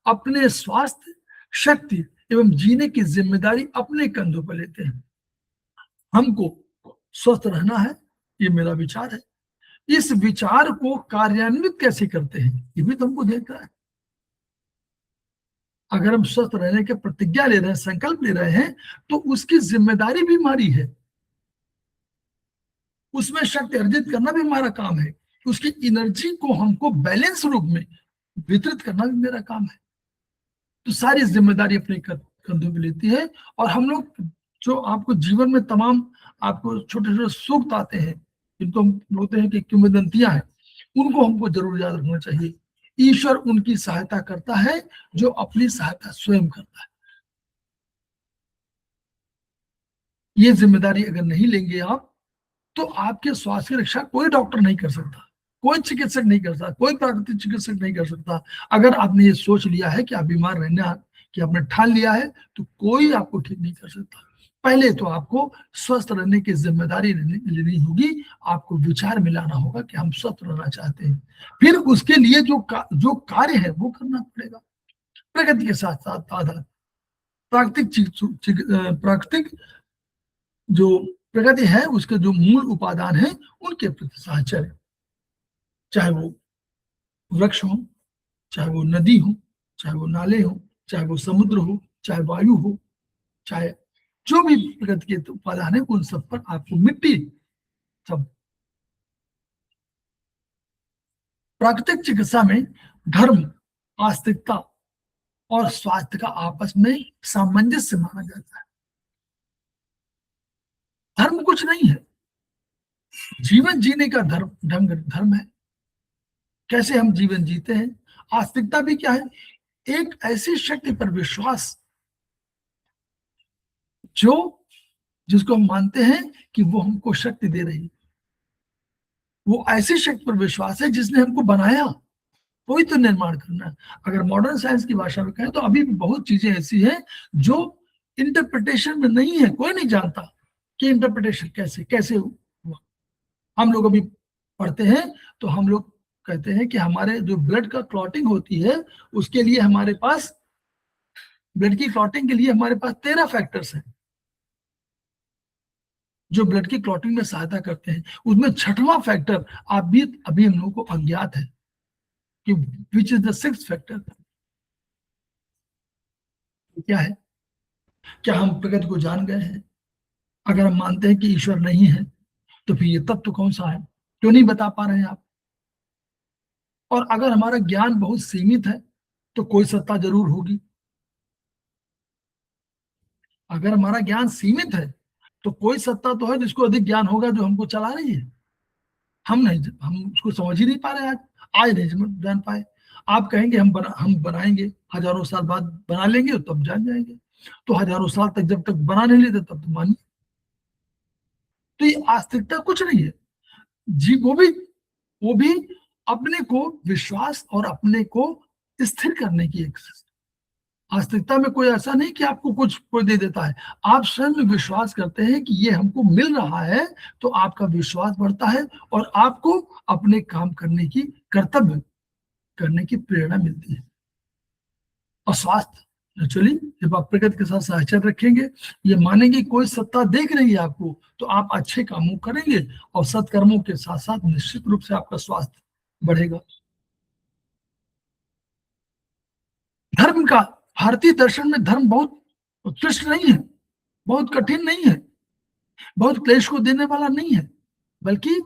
अपने स्वास्थ्य, शक्ति एवं जीने की जिम्मेदारी अपने कंधों पर लेते हैं। हमको स्वस्थ रहना है, ये मेरा विचार है। इस विचार को कार्यान्वित कैसे करते हैं ये भी तुमको देखना है। अगर हम स्वस्थ रहने के प्रतिज्ञा ले रहे हैं, संकल्प ले रहे हैं, तो उसकी जिम्मेदारी भी हमारी है, उसमें शक्ति अर्जित करना भी हमारा काम है, उसकी एनर्जी को हमको बैलेंस रूप में वितरित करना भी मेरा काम है। तो सारी जिम्मेदारी अपने कंधों पे लेती है। और हम लोग जो आपको जीवन में तमाम आपको छोटे छोटे सुख आते हैं, जिनको हम बोलते हैं कि किंवदंतियां हैं, उनको हमको जरूर याद रखना चाहिए। ईश्वर उनकी सहायता करता है जो अपनी सहायता स्वयं करता है। ये जिम्मेदारी अगर नहीं लेंगे आप, तो आपके स्वास्थ्य की रक्षा कोई डॉक्टर नहीं कर सकता, कोई चिकित्सक नहीं कर सकता, कोई प्राकृतिक चिकित्सक नहीं कर सकता। अगर आपने ये सोच लिया है कि आप बीमार रहना कि आपने ठान लिया है, तो कोई आपको ठीक नहीं कर सकता। पहले तो आपको स्वस्थ रहने की जिम्मेदारी लेनी होगी, आपको विचार मिलाना होगा कि हम स्वस्थ रहना चाहते हैं, फिर उसके लिए जो कार्य है वो करना पड़ेगा। प्रगति के साथ साथ आधार प्राकृतिक जो प्रगति है, उसके जो मूल उपादान है उनके प्रति साहचर्य, चाहे वो वृक्ष हो, चाहे वो नदी हो, चाहे वो नाले हो, चाहे वो समुद्र हो, चाहे वायु हो, चाहे जो भी प्रगति के उपादान है, उन सब पर आपको मिट्टी सब। प्राकृतिक चिकित्सा में धर्म, आस्तिकता और स्वास्थ्य का आपस में सामंजस्य माना जाता है। धर्म कुछ नहीं है, जीवन जीने का धर्म है, कैसे हम जीवन जीते हैं। आस्तिकता भी क्या है, एक ऐसी शक्ति पर विश्वास जिसको हम मानते हैं कि वो हमको शक्ति दे रही, वो ऐसी शक्ति पर विश्वास है जिसने हमको बनाया, कोई तो निर्माण करना है। अगर मॉडर्न साइंस की भाषा में कहें तो अभी भी बहुत चीजें ऐसी हैं जो इंटरप्रिटेशन में नहीं है, कोई नहीं जानता कि इंटरप्रिटेशन कैसे कैसे हुआ। हम लोग अभी पढ़ते हैं तो हम लोग कहते हैं कि हमारे जो ब्लड का क्लॉटिंग होती है, उसके लिए हमारे पास, ब्लड की क्लॉटिंग के लिए हमारे पास 13 फैक्टर्स हैं जो ब्लड की क्लॉटिंग में सहायता करते हैं। उसमें छठवां फैक्टर अभी हम लोगों को अज्ञात है कि which is the sixth factor, क्या है। क्या हम प्रगति को जान गए हैं? अगर हम मानते हैं कि ईश्वर नहीं है, तो फिर ये तत्व कौन सा है, क्यों नहीं बता पा रहे हैं आप? और अगर हमारा ज्ञान बहुत सीमित है, तो कोई सत्ता जरूर होगी। अगर हमारा ज्ञान सीमित है, तो कोई सत्ता तो है जिसको अधिक ज्ञान होगा, जो हमको चला रही है। हम उसको समझ ही नहीं पा रहे, आज नहीं जान पाए। आप कहेंगे हम बनाएंगे, हजारों साल बाद बना लेंगे, तब जान जाएंगे। तो हजारों साल तक जब तक बना नहीं लेते, तब तो मानिए। तो ये आस्तिकता कुछ नहीं है जी, वो भी अपने को विश्वास और अपने को स्थिर करने की एक आस्तिकता में कोई ऐसा नहीं कि आपको कुछ कोई दे देता है। आप स्वयं विश्वास करते हैं कि ये हमको मिल रहा है, तो आपका विश्वास बढ़ता है और आपको अपने काम करने की, कर्तव्य करने की प्रेरणा मिलती है। और स्वास्थ्य नेचुरली, जब आप प्रकृति के साथ साहचर्य रखेंगे, ये मानेंगे कोई सत्ता देख रही है आपको, तो आप अच्छे कामों करेंगे और सत्कर्मों के साथ साथ निश्चित रूप से आपका स्वास्थ्य बढ़ेगा। धर्म का, भारतीय दर्शन में धर्म बहुत उत्कृष्ट नहीं है, बहुत कठिन नहीं है, बहुत क्लेश को देने वाला नहीं है, बल्कि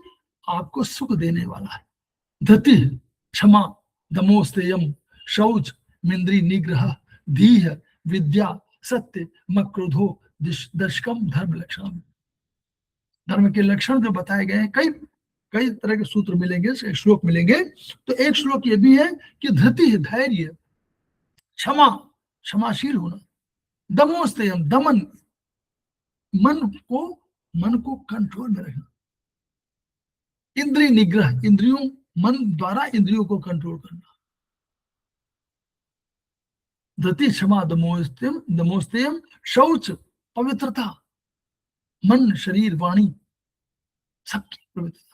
आपको सुख देने वाला है। धति, क्षमा, दमोस्तेयम, शौच, मिंद्री निग्रह, धीह, विद्या, सत्य, मक्रोधो, दशकम धर्म लक्षण। धर्म के लक्षण जो बताए गए हैं, कई कई तरह के सूत्र मिलेंगे, श्लोक मिलेंगे। तो एक श्लोक ये भी है कि धृति है, धैर्य, क्षमा, क्षमाशील होना, दमोस्तेयम, दमन, मन को मन को कंट्रोल में रखना, इंद्रिय निग्रह, इंद्रियों, मन द्वारा इंद्रियों को कंट्रोल करना, धृति, क्षमा, दमोस्तेयम, शौच, पवित्रता, मन, शरीर, वाणी, सबकी पवित्रता।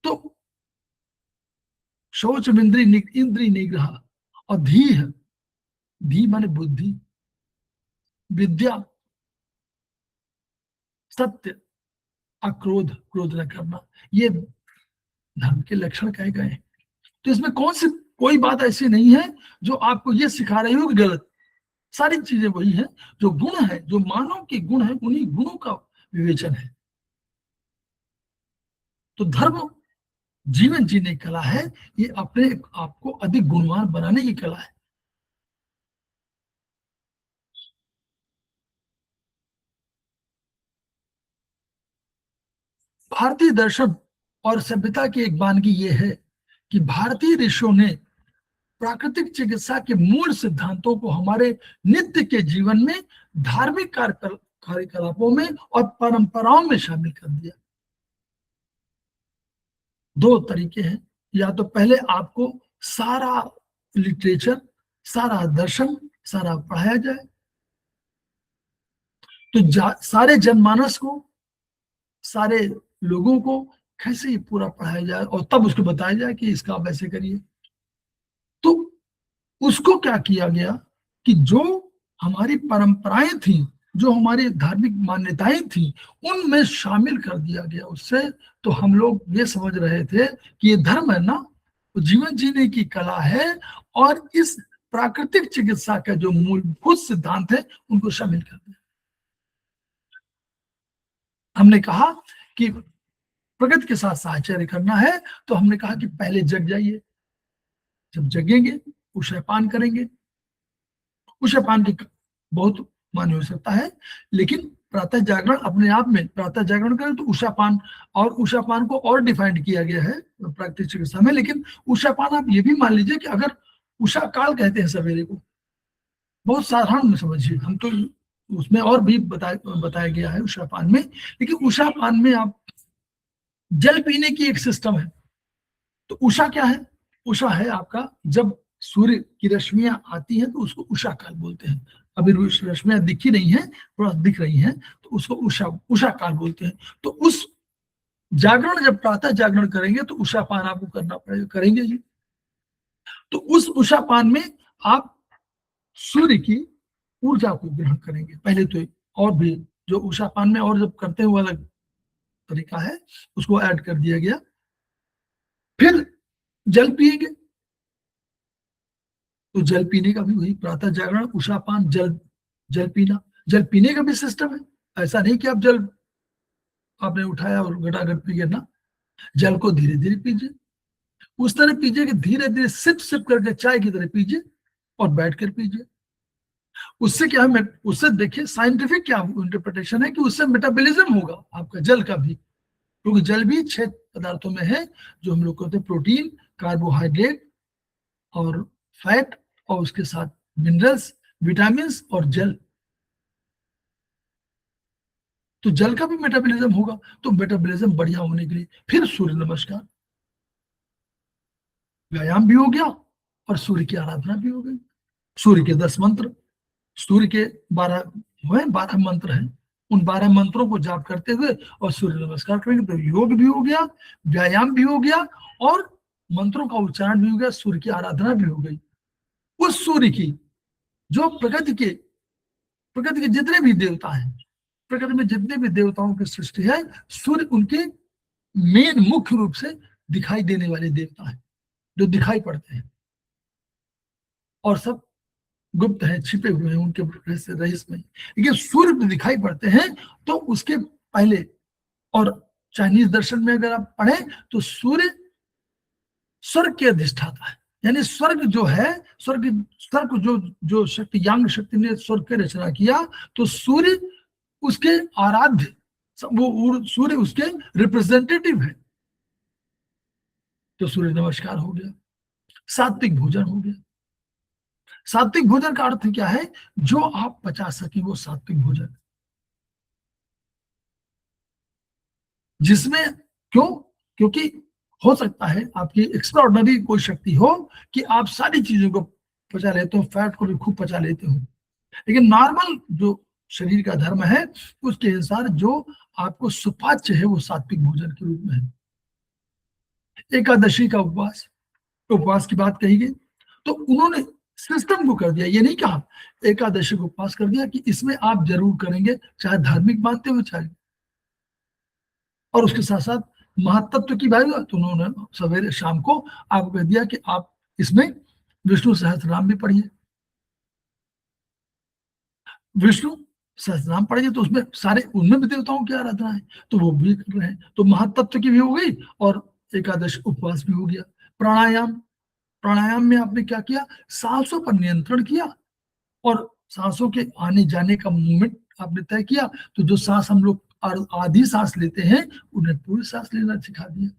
तो शौच, इंद्रिय निग्रह, और धी माने बुद्धि, विद्या, सत्य, अक्रोध, क्रोध न करना, ये धर्म के लक्षण कहे गए हैं। तो इसमें कोई बात ऐसी नहीं है जो आपको ये सिखा रही हो कि गलत। सारी चीजें वही है, जो गुण है, जो मानव के गुण है, उन्हीं गुणों का विवेचन है। तो धर्म जीवन जीने की कला है, ये अपने आपको अधिक गुणवान बनाने की कला है। भारतीय दर्शन और सभ्यता की एक वानगी ये है कि भारतीय ऋषियों ने प्राकृतिक चिकित्सा के मूल सिद्धांतों को हमारे नित्य के जीवन में, धार्मिक कार्यकलापों में और परंपराओं में शामिल कर दिया। दो तरीके हैं, या तो पहले आपको सारा लिटरेचर, सारा दर्शन, सारा पढ़ाया जाए, तो सारे जनमानस को, सारे लोगों को कैसे ये पूरा पढ़ाया जाए और तब उसको बताया जाए कि इसका आप ऐसे करिए। तो उसको क्या किया गया कि जो हमारी परंपराएं थी, जो हमारी धार्मिक मान्यताएं थी, उनमें शामिल कर दिया गया उससे। तो हम लोग ये समझ रहे थे कि ये धर्म है ना, तो जीवन जीने की कला है, और इस प्राकृतिक चिकित्सा का जो मूलभूत सिद्धांत है उनको शामिल कर दिया। हमने कहा कि प्रकृति के साथ साहचर्य करना है, तो हमने कहा कि पहले जग जाइए, जब जगेंगे उषापान करेंगे। उषापान की बहुत मान्य हो सकता है, लेकिन प्रातः जागरण अपने आप में, प्रातः जागरण करें तो उषापान, और उषापान को और डिफाइंड किया गया है प्राकृतिक चिकित्सा में। लेकिन उषापान आप ये भी मान लीजिए कि अगर उषा काल कहते हैं सवेरे को, बहुत साधारण में समझिए, हम तो उसमें और भी बताया गया है उषापान में। लेकिन उषापान में आप जल पीने की एक सिस्टम है। तो उषा क्या है? उषा है आपका, जब सूर्य की रश्मियां आती हैं तो उसको उषा काल बोलते हैं। अभी रश्मियां दिखी नहीं है, थोड़ा दिख रही हैं, तो उसको उषा उषा काल बोलते हैं। तो उस जागरण, जब प्रातः जागरण करेंगे तो उषापान आपको करना पड़ेगा, करेंगे जी। तो उस उषापान में आप सूर्य की ऊर्जा को ग्रहण करेंगे पहले तो। और भी जो उषापान में और जब करते हुए अलग तरीका है, उसको ऐड कर दिया गया। फिर जल पिएंगे, तो जल पीने का भी वही प्रातः जागरण, उषापान, जल जल पीना। जल पीने का भी सिस्टम है। ऐसा नहीं कि आप जल आपने उठाया और घटाघट पी गए ना, जल को धीरे धीरे पीजिए, उस तरह पीजिए कि धीरे धीरे सिप सिप करके चाय की तरह पीजिए और बैठ कर पीजिए। उससे क्या है, उससे देखिए साइंटिफिक क्या इंटरप्रिटेशन है कि उससे मेटाबॉलिज्म होगा आपका जल का भी, क्योंकि जल भी 6 पदार्थों में है, जो हम लोग कहते हैं प्रोटीन, कार्बोहाइड्रेट और फैट, और उसके साथ मिनरल्स, विटामिन और जल। तो जल का भी मेटाबॉलिज्म होगा, तो मेटाबॉलिज्म बढ़िया होने के लिए फिर सूर्य नमस्कार, व्यायाम भी हो गया और सूर्य की आराधना भी हो गई। सूर्य के 10 मंत्र, सूर्य के 12 मंत्र हैं, उन 12 मंत्रों को जाप करते हुए और सूर्य नमस्कार करेंगे तो योग भी हो गया, व्यायाम भी हो गया, और मंत्रों का उच्चारण भी हो गया, सूर्य की आराधना भी हो गई। उस सूर्य की, जो प्रकृति के जितने भी देवता हैं, प्रकृति में जितने भी देवताओं की सृष्टि है, सूर्य उनके मेन मुख्य रूप से दिखाई देने वाले देवता हैं, जो दिखाई पड़ते हैं, और सब गुप्त है, छिपे हुए हैं उनके रहस्य में। लेकिन सूर्य में दिखाई पड़ते हैं तो उसके पहले, और चाइनीज दर्शन में अगर आप पढ़ें तो सूर्य स्वर्ग के अधिष्ठाता है। यानी स्वर्ग जो है, स्वर्ग जो जो शक्ति, यांग शक्ति ने स्वर्ग की रचना किया, तो सूर्य उसके आराध्य, वो सूर्य उसके रिप्रेजेंटेटिव है। तो सूर्य नमस्कार हो गया, सात्विक भोजन हो गया। सात्विक भोजन का अर्थ क्या है? जो आप पचा सके वो सात्विक भोजन, जिसमें, क्यों? क्योंकि हो सकता है आपकी एक्स्ट्राऑर्डिनरी कोई शक्ति हो कि आप सारी चीजों को पचा लेते हो, फैट को भी खूब पचा लेते हो। लेकिन नॉर्मल जो शरीर का धर्म है, उसके अनुसार जो आपको सुपाच्य है वो सात्विक भोजन के रूप में है। एकादशी का उपवास, उपवास की बात कही गई, तो उन्होंने सिस्टम को कर दिया। ये नहीं कहा एकादशी को उपवास कर दिया कि इसमें आप जरूर करेंगे, चाहे धार्मिक मानते हो चाहे, और उसके साथ साथ महातत्व की बात, तो उन्होंने सवेरे शाम को आपको कह दिया कि आप इसमें विष्णु सहस्त्रनाम भी पढ़िए, विष्णु सहस्त्रनाम पढ़िए तो उसमें सारे, उनमें भी देवताओं की आराधना है, तो वो भी कर रहे हैं, तो महातत्व की भी हो गई और एकादश उपवास भी हो गया। प्राणायाम, प्राणायाम में आपने क्या किया, सांसों पर नियंत्रण किया और सांसों के आने जाने का मूवमेंट आपने तय किया, तो जो सांस हम लोग आधी सांस लेते हैं उन्हें पूरी सांस लेना सिखा दिया।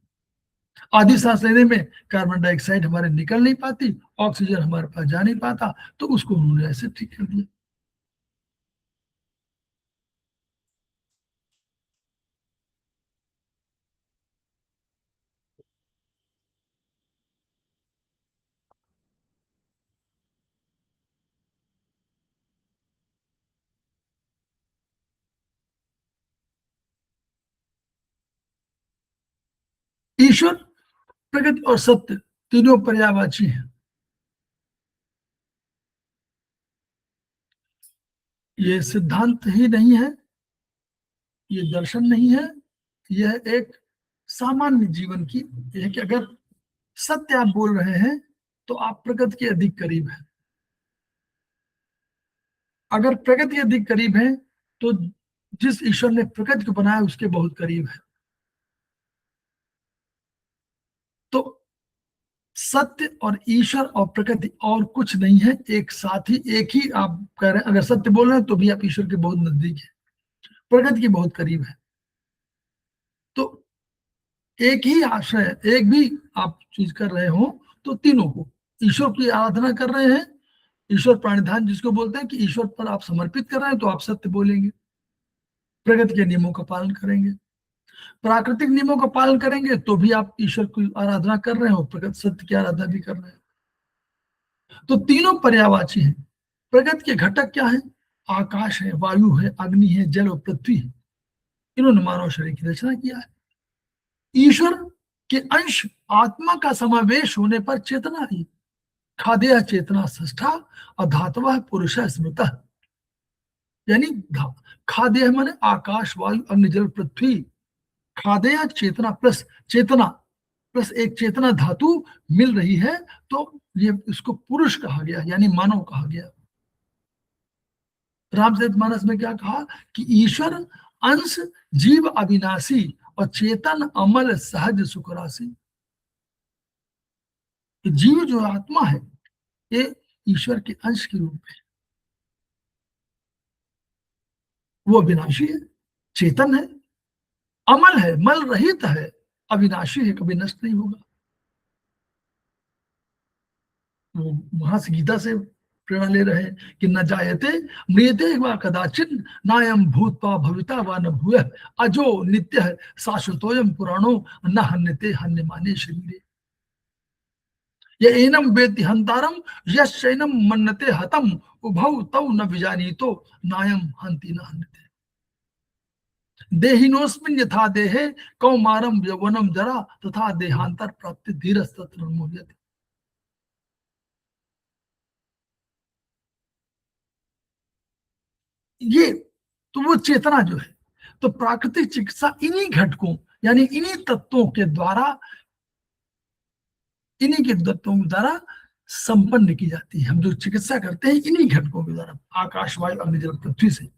आधी सांस लेने में कार्बन डाइऑक्साइड हमारे निकल नहीं पाती, ऑक्सीजन हमारे पास जा नहीं पाता, तो उसको उन्होंने ऐसे ठीक कर दिया। ईश्वर, प्रगति और सत्य तीनों पर्यायवाची हैं। ये सिद्धांत ही नहीं है, ये दर्शन नहीं है, यह एक सामान्य जीवन की है कि अगर सत्य आप बोल रहे हैं तो आप प्रगति के अधिक करीब हैं। अगर प्रगति के अधिक करीब है तो जिस ईश्वर ने प्रकृति को बनाया उसके बहुत करीब है। तो सत्य और ईश्वर और प्रकृति और कुछ नहीं है, एक साथ ही, एक ही आप कह रहे हैं। अगर सत्य बोल रहे हैं तो भी आप ईश्वर के बहुत नजदीक है, प्रकृति के बहुत करीब है। तो एक ही आश्रय, एक भी आप चीज कर रहे हो तो तीनों को, ईश्वर की आराधना कर रहे हैं, ईश्वर प्राणिधान जिसको बोलते हैं कि ईश्वर पर आप समर्पित कर रहे हैं तो आप सत्य बोलेंगे, प्रकृति के नियमों का पालन करेंगे, प्राकृतिक नियमों का पालन करेंगे तो भी आप ईश्वर की आराधना कर रहे हो, प्रकृति सत्य की आराधना भी कर रहे हैं। तो तीनों पर्यायवाची हैं। प्रकृति के घटक क्या है, आकाश है, वायु है, अग्नि है, जल और पृथ्वी है। इन्होंने मानव शरीर की रचना किया है। ईश्वर के अंश आत्मा का समावेश होने पर चेतना ही, खादेय चेतना ष्ठा अधातव पुरुष स्मृत, यानी खादेय माने आकाश, वायु, अग्नि, जल, पृथ्वी, खादेय चेतना प्लस चेतना प्लस एक चेतना धातु मिल रही है, तो ये इसको पुरुष कहा गया, यानी मानव कहा गया। रामचरितमानस में क्या कहा कि ईश्वर अंश जीव अविनाशी और चेतन अमल सहज सुखराशि। जीव जो आत्मा है ये ईश्वर के अंश के रूप में, वो अविनाशी है, चेतन है, अमल है, मल रहित है, अविनाशी है, कभी नष्ट नहीं होगा। वो वहां से गीता से प्रेरणा ले रहे हैं कि न जायते म्रियते व कदाचिन नायम भूत्वा भविता व न भूय अजो नित्य शाश्वतोयम पुराणो न हन्यते हन्यमाने शरीरे। ये एनम वेति हंतारम यशैनम मन्नते हतम उभौ तौ न विजानीतो नायम हंति न हन्यते। देहिनोस्मिन् यथा देहे कौमारम यौवनम जरा तथा देहांतर प्राप्ति धीरस्तत्र मुह्यते। ये तो वो चेतना जो है, तो प्राकृतिक चिकित्सा इन्हीं घटकों यानी इन्हीं तत्वों के द्वारा, इन्हीं के तत्वों के द्वारा संपन्न की जाती है। हम जो चिकित्सा करते हैं इन्हीं घटकों के द्वारा, आकाश, वायु, अग्नि, जल, पृथ्वी से।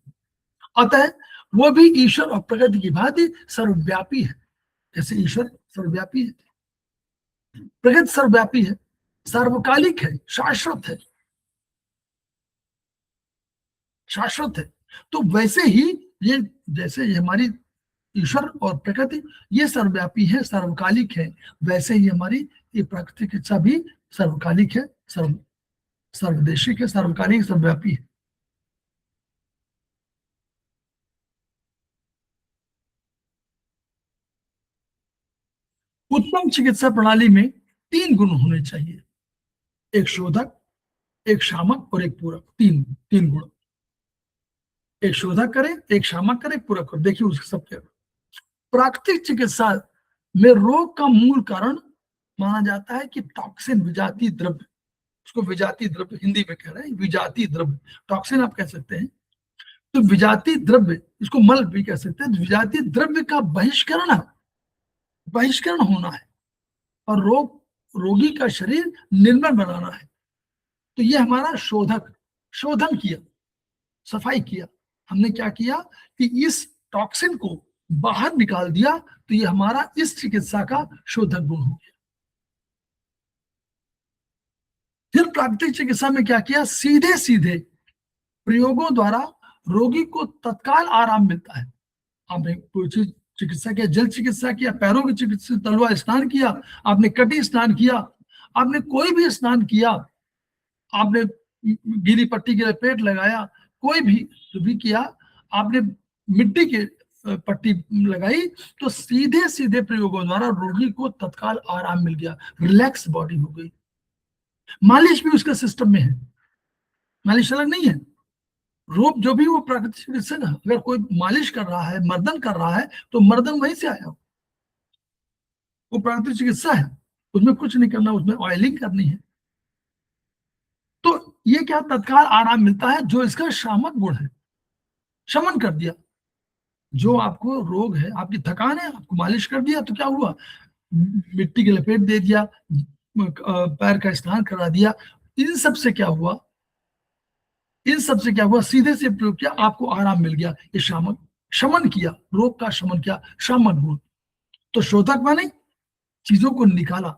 अतः वो भी ईश्वर और प्रकृति की भांति सर्वव्यापी है। जैसे ईश्वर सर्वव्यापी है, प्रकृति सर्वव्यापी है, सार्वकालिक है, शाश्वत है, शाश्वत है। तो वैसे ही ये, जैसे ये हमारी ईश्वर और प्रकृति ये सर्वव्यापी है, सर्वकालिक है, वैसे ही हमारी ये प्राकृतिक चिकित्सा भी सर्वकालिक है, सर्वदेशिक है, सर्वकालिक, सर्वव्यापी है। उत्तम चिकित्सा प्रणाली में 3 गुण होने चाहिए, एक शोधक, एक शामक और एक पूरक। तीन तीन गुण, एक शोधक करे, एक शामक करे, पूरक करे। देखिए उसके सब क्या, प्राकृतिक चिकित्सा में रोग का मूल कारण माना जाता है कि टॉक्सिन, विजातीय द्रव्य, उसको विजातीय द्रव्य हिंदी में कह रहे हैं, विजातीय द्रव्य, टॉक्सिन आप कह सकते हैं। तो विजातीय द्रव्य, इसको मल भी कह सकते हैं, विजातीय द्रव्य का बहिष्करण होना है और रोग रोगी का शरीर निर्मल बनाना है। तो ये हमारा शोधन किया, सफाई किया। हमने क्या किया कि इस टॉक्सिन को बाहर निकाल दिया। तो ये हमारा इस चिकित्सा का शोधक गुण हो गया। फिर प्राकृतिक चिकित्सा में क्या किया, सीधे सीधे प्रयोगों द्वारा रोगी को तत्काल आराम मिलता है। आपने कोई चीज चिकित्सा किया, जल चिकित्सा किया, पैरों की चिकित्सा, तलवा स्नान किया, आपने कटी स्नान किया, आपने कोई भी स्नान किया, आपने गीली पट्टी के लपेट लगाया, कोई भी जो भी किया, आपने मिट्टी के पट्टी लगाई, तो सीधे सीधे प्रयोगों द्वारा रोगी को तत्काल आराम मिल गया, रिलैक्स बॉडी हो गई। मालिश भी उसके सिस्टम में है, मालिश अलग नहीं है। रोग जो भी वो प्राकृतिक चिकित्सा है, अगर कोई मालिश कर रहा है, मर्दन कर रहा है, तो मर्दन वहीं से आया, वो प्राकृतिक चिकित्सा है, उसमें कुछ नहीं करना, उसमें ऑयलिंग करनी है। तो ये क्या, तत्काल आराम मिलता है, जो इसका शामक गुण है, शमन कर दिया। जो आपको रोग है, आपकी थकान है, आपको मालिश कर दिया तो क्या हुआ, मिट्टी के लपेट दे दिया, पैर का स्नान करा दिया, इन सब से क्या हुआ, इन सब से क्या हुआ, सीधे से प्रयोग किया, आपको आराम मिल गया। ये शामक, शमन किया, रोग का शमन किया, शामक गुण। तो शोधक माने चीजों को निकाला,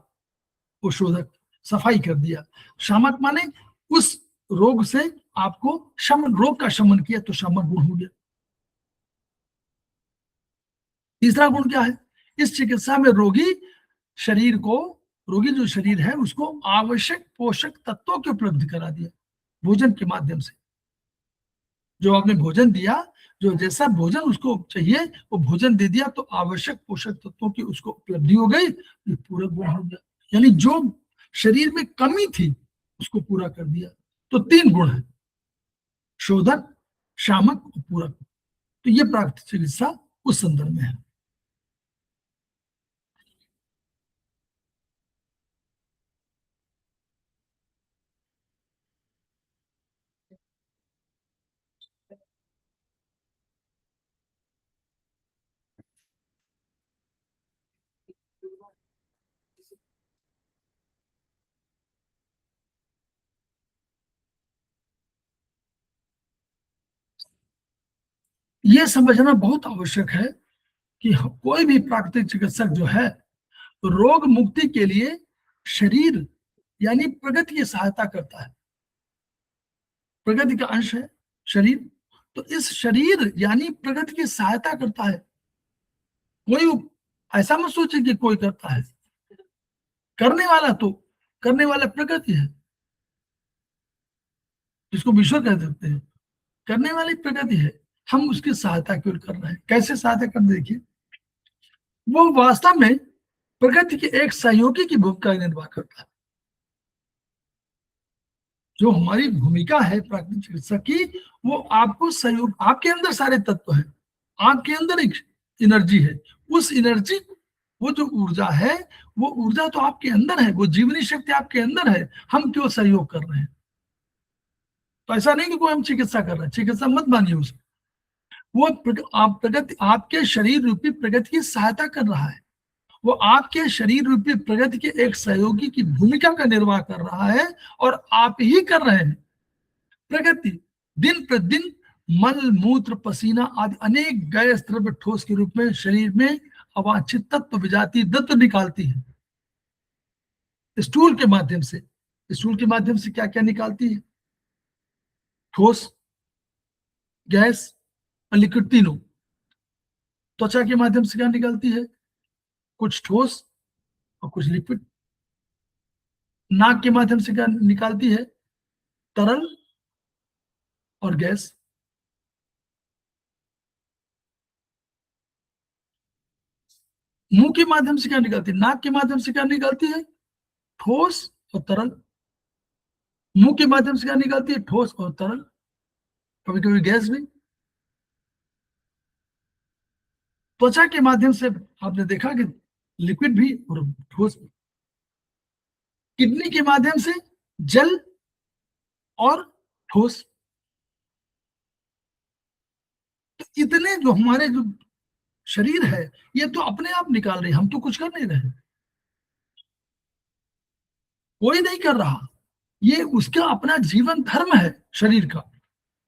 वो शोधक, सफाई कर दिया। शामक माने उस रोग से आपको शमन, रोग का शमन किया, तो शामक गुण हो गया। तीसरा गुण क्या है, इस चिकित्सा में रोगी शरीर को, रोगी जो शरीर है उसको आवश्यक पोषक तत्वों की उपलब्धि करा दिया, भोजन के माध्यम से। जो आपने भोजन दिया, जो जैसा भोजन उसको चाहिए वो भोजन दे दिया, तो आवश्यक पोषक तत्वों की उसको उपलब्धि हो गई, ये पूरक गुण हो गया। यानी जो शरीर में कमी थी उसको पूरा कर दिया। तो 3 गुण है, शोधन, शामक और पूरक। तो ये प्राकृतिक चिकित्सा उस संदर्भ में है। ये समझना बहुत आवश्यक है कि कोई भी प्राकृतिक चिकित्सक जो है, रोग मुक्ति के लिए शरीर यानी प्रगति की सहायता करता है। प्रगति का अंश है शरीर, तो इस शरीर यानी प्रगति की सहायता करता है। कोई ऐसा मत सोचे कि कोई करता है, करने वाला प्रगति है, जिसको विश्व कह सकते हैं, करने वाली प्रगति है। हम उसकी सहायता क्यों कर रहे हैं, कैसे सहायता कर, देखिए, वो वास्तव में प्रगति के एक सहयोगी की भूमिका निर्वाह करता है। जो हमारी भूमिका है प्राकृतिक चिकित्सा की, वो आपको सहयोग, आपके अंदर सारे तत्व हैं, आपके अंदर एक एनर्जी है, उस एनर्जी, वो जो ऊर्जा है, वो ऊर्जा तो आपके अंदर है, वो जीवनी शक्ति आपके अंदर है, हम क्यों सहयोग कर रहे हैं। तो ऐसा नहीं कि कोई हम चिकित्सा कर रहे हैं, चिकित्सा मत मानिए उसे, वो आप प्रगति, आपके शरीर रूपी प्रगति की सहायता कर रहा है, वो आपके शरीर रूपी प्रगति के एक सहयोगी की भूमिका का निर्वाह कर रहा है, और आप ही कर रहे हैं। प्रगति दिन प्रतिदिन मल, मूत्र, पसीना आदि अनेक गैस द्रव्य ठोस के रूप में शरीर में अवांछित तत्व, विजातीय तत्व निकालती है। स्टूल के माध्यम से, स्टूल के माध्यम से क्या क्या निकालती है, ठोस, गैस और लिक्विड, तीनों। त्वचा के माध्यम से क्या निकालती है, कुछ ठोस और कुछ लिक्विड। नाक के माध्यम से क्या निकालती है, तरल और गैस। मुंह के माध्यम से क्या निकालती है, नाक के माध्यम से क्या निकालती है, ठोस और तरल। मुंह के माध्यम से क्या निकालती है, ठोस और तरल, कभी कभी गैस भी। त्वचा के माध्यम से आपने देखा कि लिक्विड भी और ठोस भी। किडनी के माध्यम से जल और ठोस। तो इतने जो हमारे जो शरीर है, ये तो अपने आप निकाल रहे हैं, हम तो कुछ कर नहीं रहे। कोई नहीं कर रहा, ये उसका अपना जीवन धर्म है शरीर का।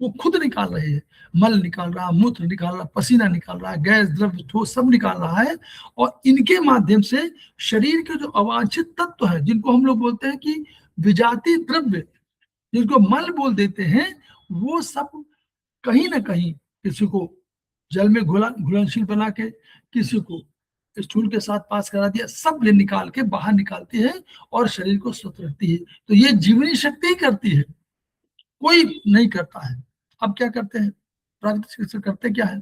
वो खुद निकाल रहे हैं, मल निकाल रहा, मूत्र निकाल रहा, पसीना निकाल रहा है, गैस द्रव्य ठोस सब निकाल रहा है। और इनके माध्यम से शरीर के जो अवांछित तत्व है, जिनको हम लोग बोलते हैं कि विजातीय द्रव्य, जिनको मल बोल देते हैं, वो सब कहीं ना कहीं किसी को जल में घुलनशील बना के, किसी को स्टूल के साथ पास करा दिया, सब ले निकाल के बाहर निकालती है और शरीर को स्वस्थ रखती है। तो ये जीवनी शक्ति ही करती है, कोई नहीं करता है। अब क्या करते हैं प्राकृतिक चिकित्सक, करते क्या है,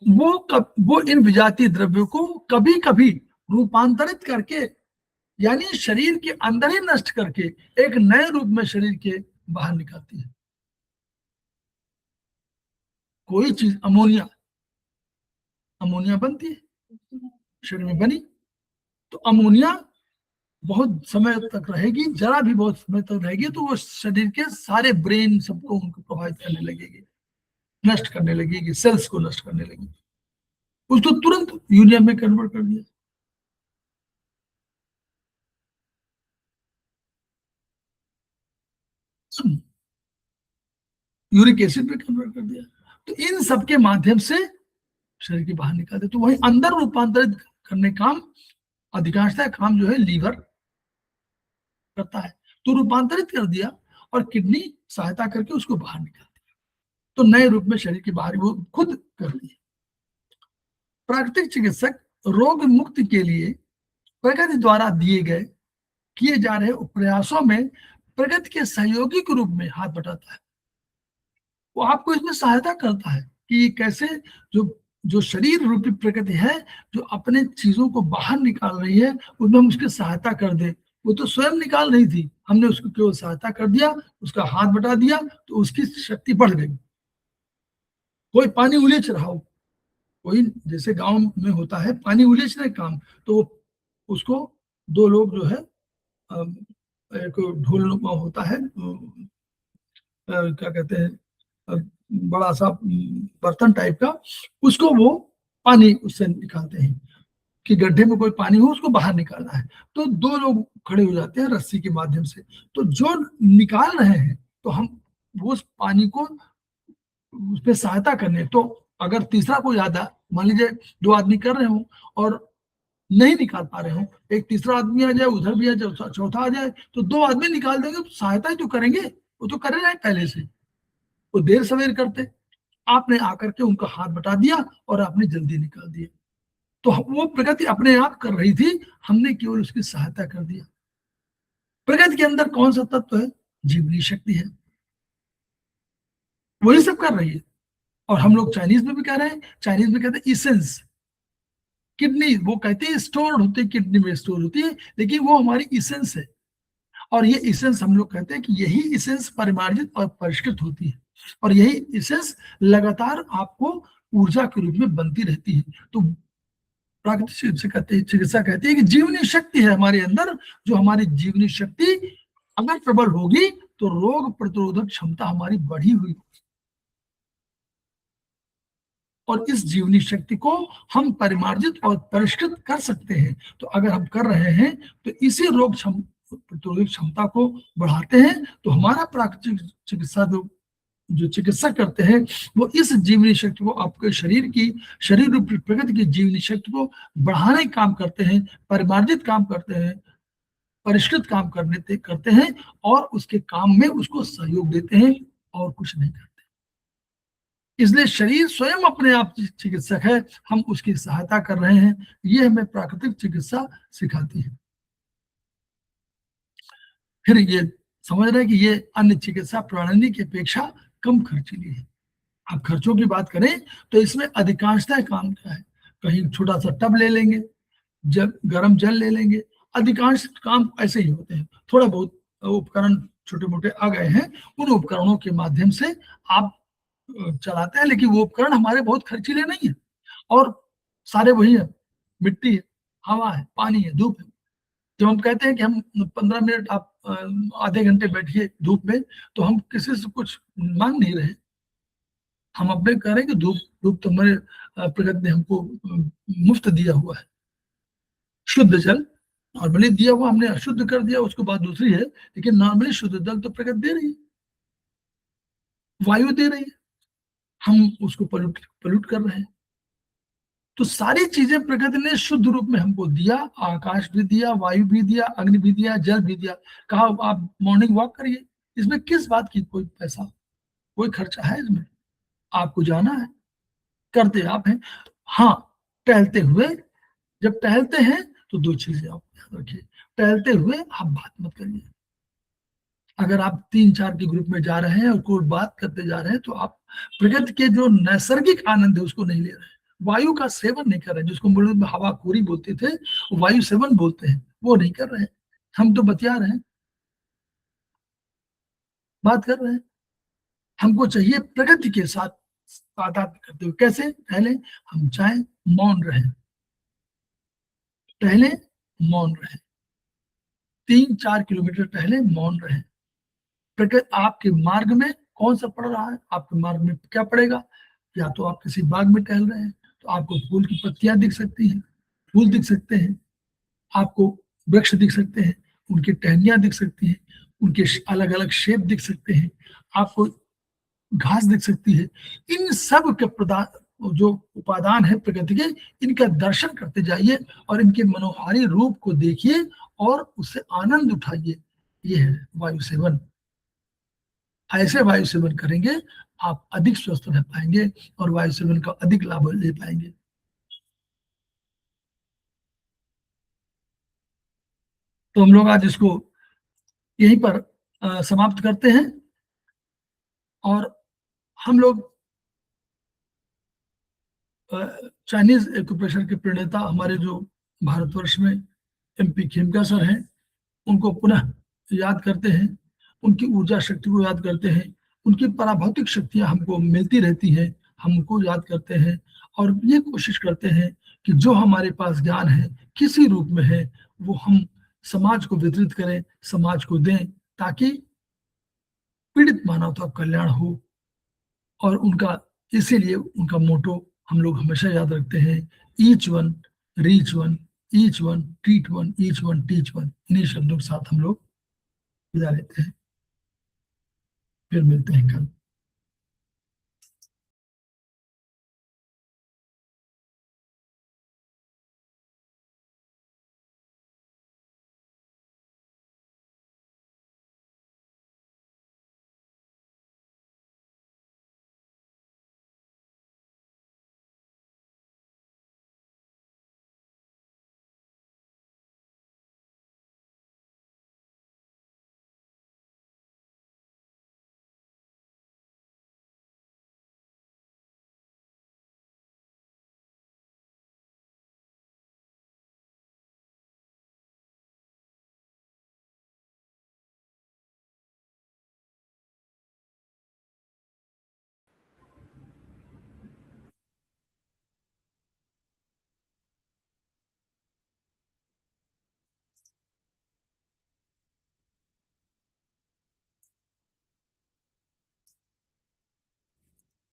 वो इन विजातीय द्रव्यों को कभी कभी रूपांतरित करके, यानी शरीर के अंदर ही नष्ट करके एक नए रूप में शरीर के बाहर निकालती है। कोई चीज, अमोनिया, अमोनिया बनती है, शरीर में बनी, तो अमोनिया बहुत समय तक रहेगी, जरा भी बहुत समय तक रहेगी तो वो शरीर के सारे ब्रेन सबको उनको प्रभावित करने लगेगी, नष्ट करने लगेगी, सेल्स को नष्ट करने लगेगी। उसको तुरंत यूरिया में कन्वर्ट कर दिया। यूरिक एसिड में कन्वर्ट कर दिया। तो इन सब के माध्यम से शरीर के बाहर निकालते, तो वही अंदर रूपांतरित करने काम, अधिकांशतः काम जो है लीवर करता है। तो रूपांतरित कर दिया और किडनी सहायता करके उसको बाहर निकाल दिया, तो नए रूप में शरीर के बाहर वो खुद कर दिए। प्राकृतिक चिकित्सक रोग मुक्ति के लिए प्रकृति द्वारा दिए गए किए जा रहे प्रयासों में प्रकृति के सहयोगी के रूप में हाथ बटाता है। वो आपको इसमें सहायता करता है कि कैसे जो जो शरीर रूपी प्रकृति है, जो अपने चीजों को बाहर निकाल रही है, उसमें हम उसकी सहायता कर दे। वो तो स्वयं निकाल रही थी, हमने उसको केवल सहायता कर दिया, उसका हाथ बटा दिया, तो उसकी शक्ति बढ़ गई। कोई पानी उलीच रहा हो, कोई जैसे गांव में होता है पानी उलीचने काम, तो उसको दो लोग जो है, एक ढोल होता है, क्या कहते हैं, बड़ा सा बर्तन टाइप का, उसको वो पानी उससे निकालते हैं कि गड्ढे में कोई पानी हो उसको बाहर निकालना है। तो दो लोग खड़े हो जाते हैं रस्सी के माध्यम से, तो जो निकाल रहे हैं तो हम वो उस पानी को उस पर सहायता करने, तो अगर तीसरा कोई आता, मान लीजिए दो आदमी कर रहे हो और नहीं निकाल पा रहे हो, एक तीसरा आदमी आ जाए, उधर भी आ जाए, चौथा आ जाए, तो दो आदमी निकाल देंगे तो सहायता ही तो करेंगे, वो तो कर रहे हैं पहले से, वो देर सवेर करते। आपने आकर के उनका हाथ बटा दिया और आपने जल्दी निकाल दिया, तो वो प्रगति अपने आप कर रही थी, हमने केवल उसकी सहायता कर दिया। प्रगति के अंदर कौन सा तत्व है, जीवनी शक्ति है, वही सब कर रही है। और हम लोग चाइनीज में भी कह रहे हैं, चाइनीज में कहते हैं इसेंस, किडनी वो कहते हैं स्टोर होती है, किडनी में स्टोर होती है, लेकिन वो हमारी इसेंस है। और ये इसेंस हम लोग कहते हैं कि यही इसेंस परिमार्जित और परिष्कृत होती है, और यही इसेंस लगातार आपको ऊर्जा के रूप में बनती रहती है। तो प्राकृतिक चिकित्सा कहती है कि जीवनी शक्ति है हमारे अंदर, जो हमारी जीवनी शक्ति अगर प्रबल होगी तो रोग प्रतिरोधक क्षमता हमारी बढ़ी हुई, और इस जीवनी शक्ति को हम परिमार्जित और परिष्कृत कर सकते हैं। तो अगर हम कर रहे हैं तो इसी रोग प्रतिरोधक क्षमता को बढ़ाते हैं। तो हमारा प्राकृतिक चिकित्सा जो चिकित्सा करते हैं, वो इस जीवनी शक्ति को, आपके शरीर रूपी प्रकृति की जीवनी शक्ति को बढ़ाने का काम करते हैं, परिमार्जित काम करते हैं, परिष्कृत काम करते हैं, और उसके काम में उसको सहयोग देते हैं, और कुछ नहीं करते। इसलिए शरीर स्वयं अपने आप चिकित्सक है, हम उसकी सहायता कर रहे हैं। ये हमें प्राकृतिक चिकित्सा सिखाती है। फिर ये समझ रहे हैं कि ये अन्य चिकित्सा प्रणाली की अपेक्षा कम खर्चीली है। आप खर्चों की बात करें तो इसमें अधिकांशतः काम क्या है, कहीं छोटा सा टब ले लेंगे, गर्म जल ले लेंगे, अधिकांश काम ऐसे ही होते हैं। थोड़ा बहुत उपकरण छोटे मोटे आ गए हैं, उन उपकरणों के माध्यम से आप चलाते हैं, लेकिन वो उपकरण हमारे बहुत खर्चीले नहीं है, और सारे वही है, मिट्टी है, हवा है, पानी है, धूप है। जब हम कहते हैं कि हम 15 मिनट आप आधे घंटे बैठिए धूप में, तो हम किसी से कुछ मांग नहीं रहे, हम अपने कह रहे हैं कि धूप धूप तो हमारे प्रकृति ने हमको मुफ्त दिया हुआ है। शुद्ध जल नॉर्मली दिया हुआ हमने अशुद्ध कर दिया, उसको बात दूसरी है, लेकिन नॉर्मली शुद्ध जल तो प्रकृति दे रही है, वायु दे रही है, हम उसको पल्यूट कर रहे हैं। तो सारी चीजें प्रकृति ने शुद्ध रूप में हमको दिया, आकाश भी दिया, वायु भी दिया, अग्नि भी दिया, जल भी दिया। कहा आप मॉर्निंग वॉक करिए, इसमें किस बात की कोई पैसा, कोई खर्चा है इसमें? आपको जाना है, करते आप हैं। हाँ, टहलते हुए, जब टहलते हैं तो दो चीजें आप याद रखिए, टहलते हुए आप बात मत करिए। अगर आप 3-4 के ग्रुप में जा रहे हैं और कोई बात करते जा रहे हैं तो आप प्रकृति के जो नैसर्गिक आनंद है उसको नहीं ले रहे हैं, वायु का सेवन नहीं कर रहे हैं, जिसको मूल में हवाखोरी बोलते थे, वायु सेवन बोलते हैं, वो नहीं कर रहे हैं। हम तो बतिया रहे हैं, बात कर रहे हैं। हमको चाहिए प्रकृति के साथ तादाद करते हुए। कैसे? पहले हम चाहे मौन रहे, पहले मौन रहे, 3-4 किलोमीटर पहले मौन रहे। प्रकृति आपके मार्ग में कौन सा पड़ रहा है, आपके मार्ग में क्या पड़ेगा? या तो आप किसी बाग में टहल रहे हैं तो आपको फूल की पत्तियां दिख सकती हैं, फूल दिख सकते हैं, आपको वृक्ष दिख सकते हैं, उनकी टहनियां दिख सकती हैं, उनके अलग अलग शेप दिख सकते हैं, आपको घास दिख सकती है। इन सब के जो उपादान है प्रकृति के, इनका दर्शन करते जाइए और इनके मनोहारी रूप को देखिए और उससे आनंद उठाइए। ये है वायु सेवन। ऐसे वायु सेवन करेंगे आप अधिक स्वस्थ रह पाएंगे और वायु सेवन का अधिक लाभ ले पाएंगे। तो हम लोग आज इसको यहीं पर समाप्त करते हैं। और हम लोग चाइनीज एक्यूप्रेशर के प्रणेता हमारे जो भारतवर्ष में MP खेमका सर हैं, उनको पुनः याद करते हैं, उनकी ऊर्जा शक्ति को याद करते हैं, उनकी पराभौतिक शक्तियां हमको मिलती रहती हैं, हमको याद करते हैं और ये कोशिश करते हैं कि जो हमारे पास ज्ञान है किसी रूप में है वो हम समाज को वितरित करें, समाज को दें, ताकि पीड़ित मानवता का कल्याण हो। और उनका इसीलिए उनका मोटो हम लोग हमेशा याद रखते हैं, each one reach one, each one treat one, each one teach one. इन्हीं शब्दों के साथ हम लोग विदा लेते हैं, फिर मिलते हैं कल।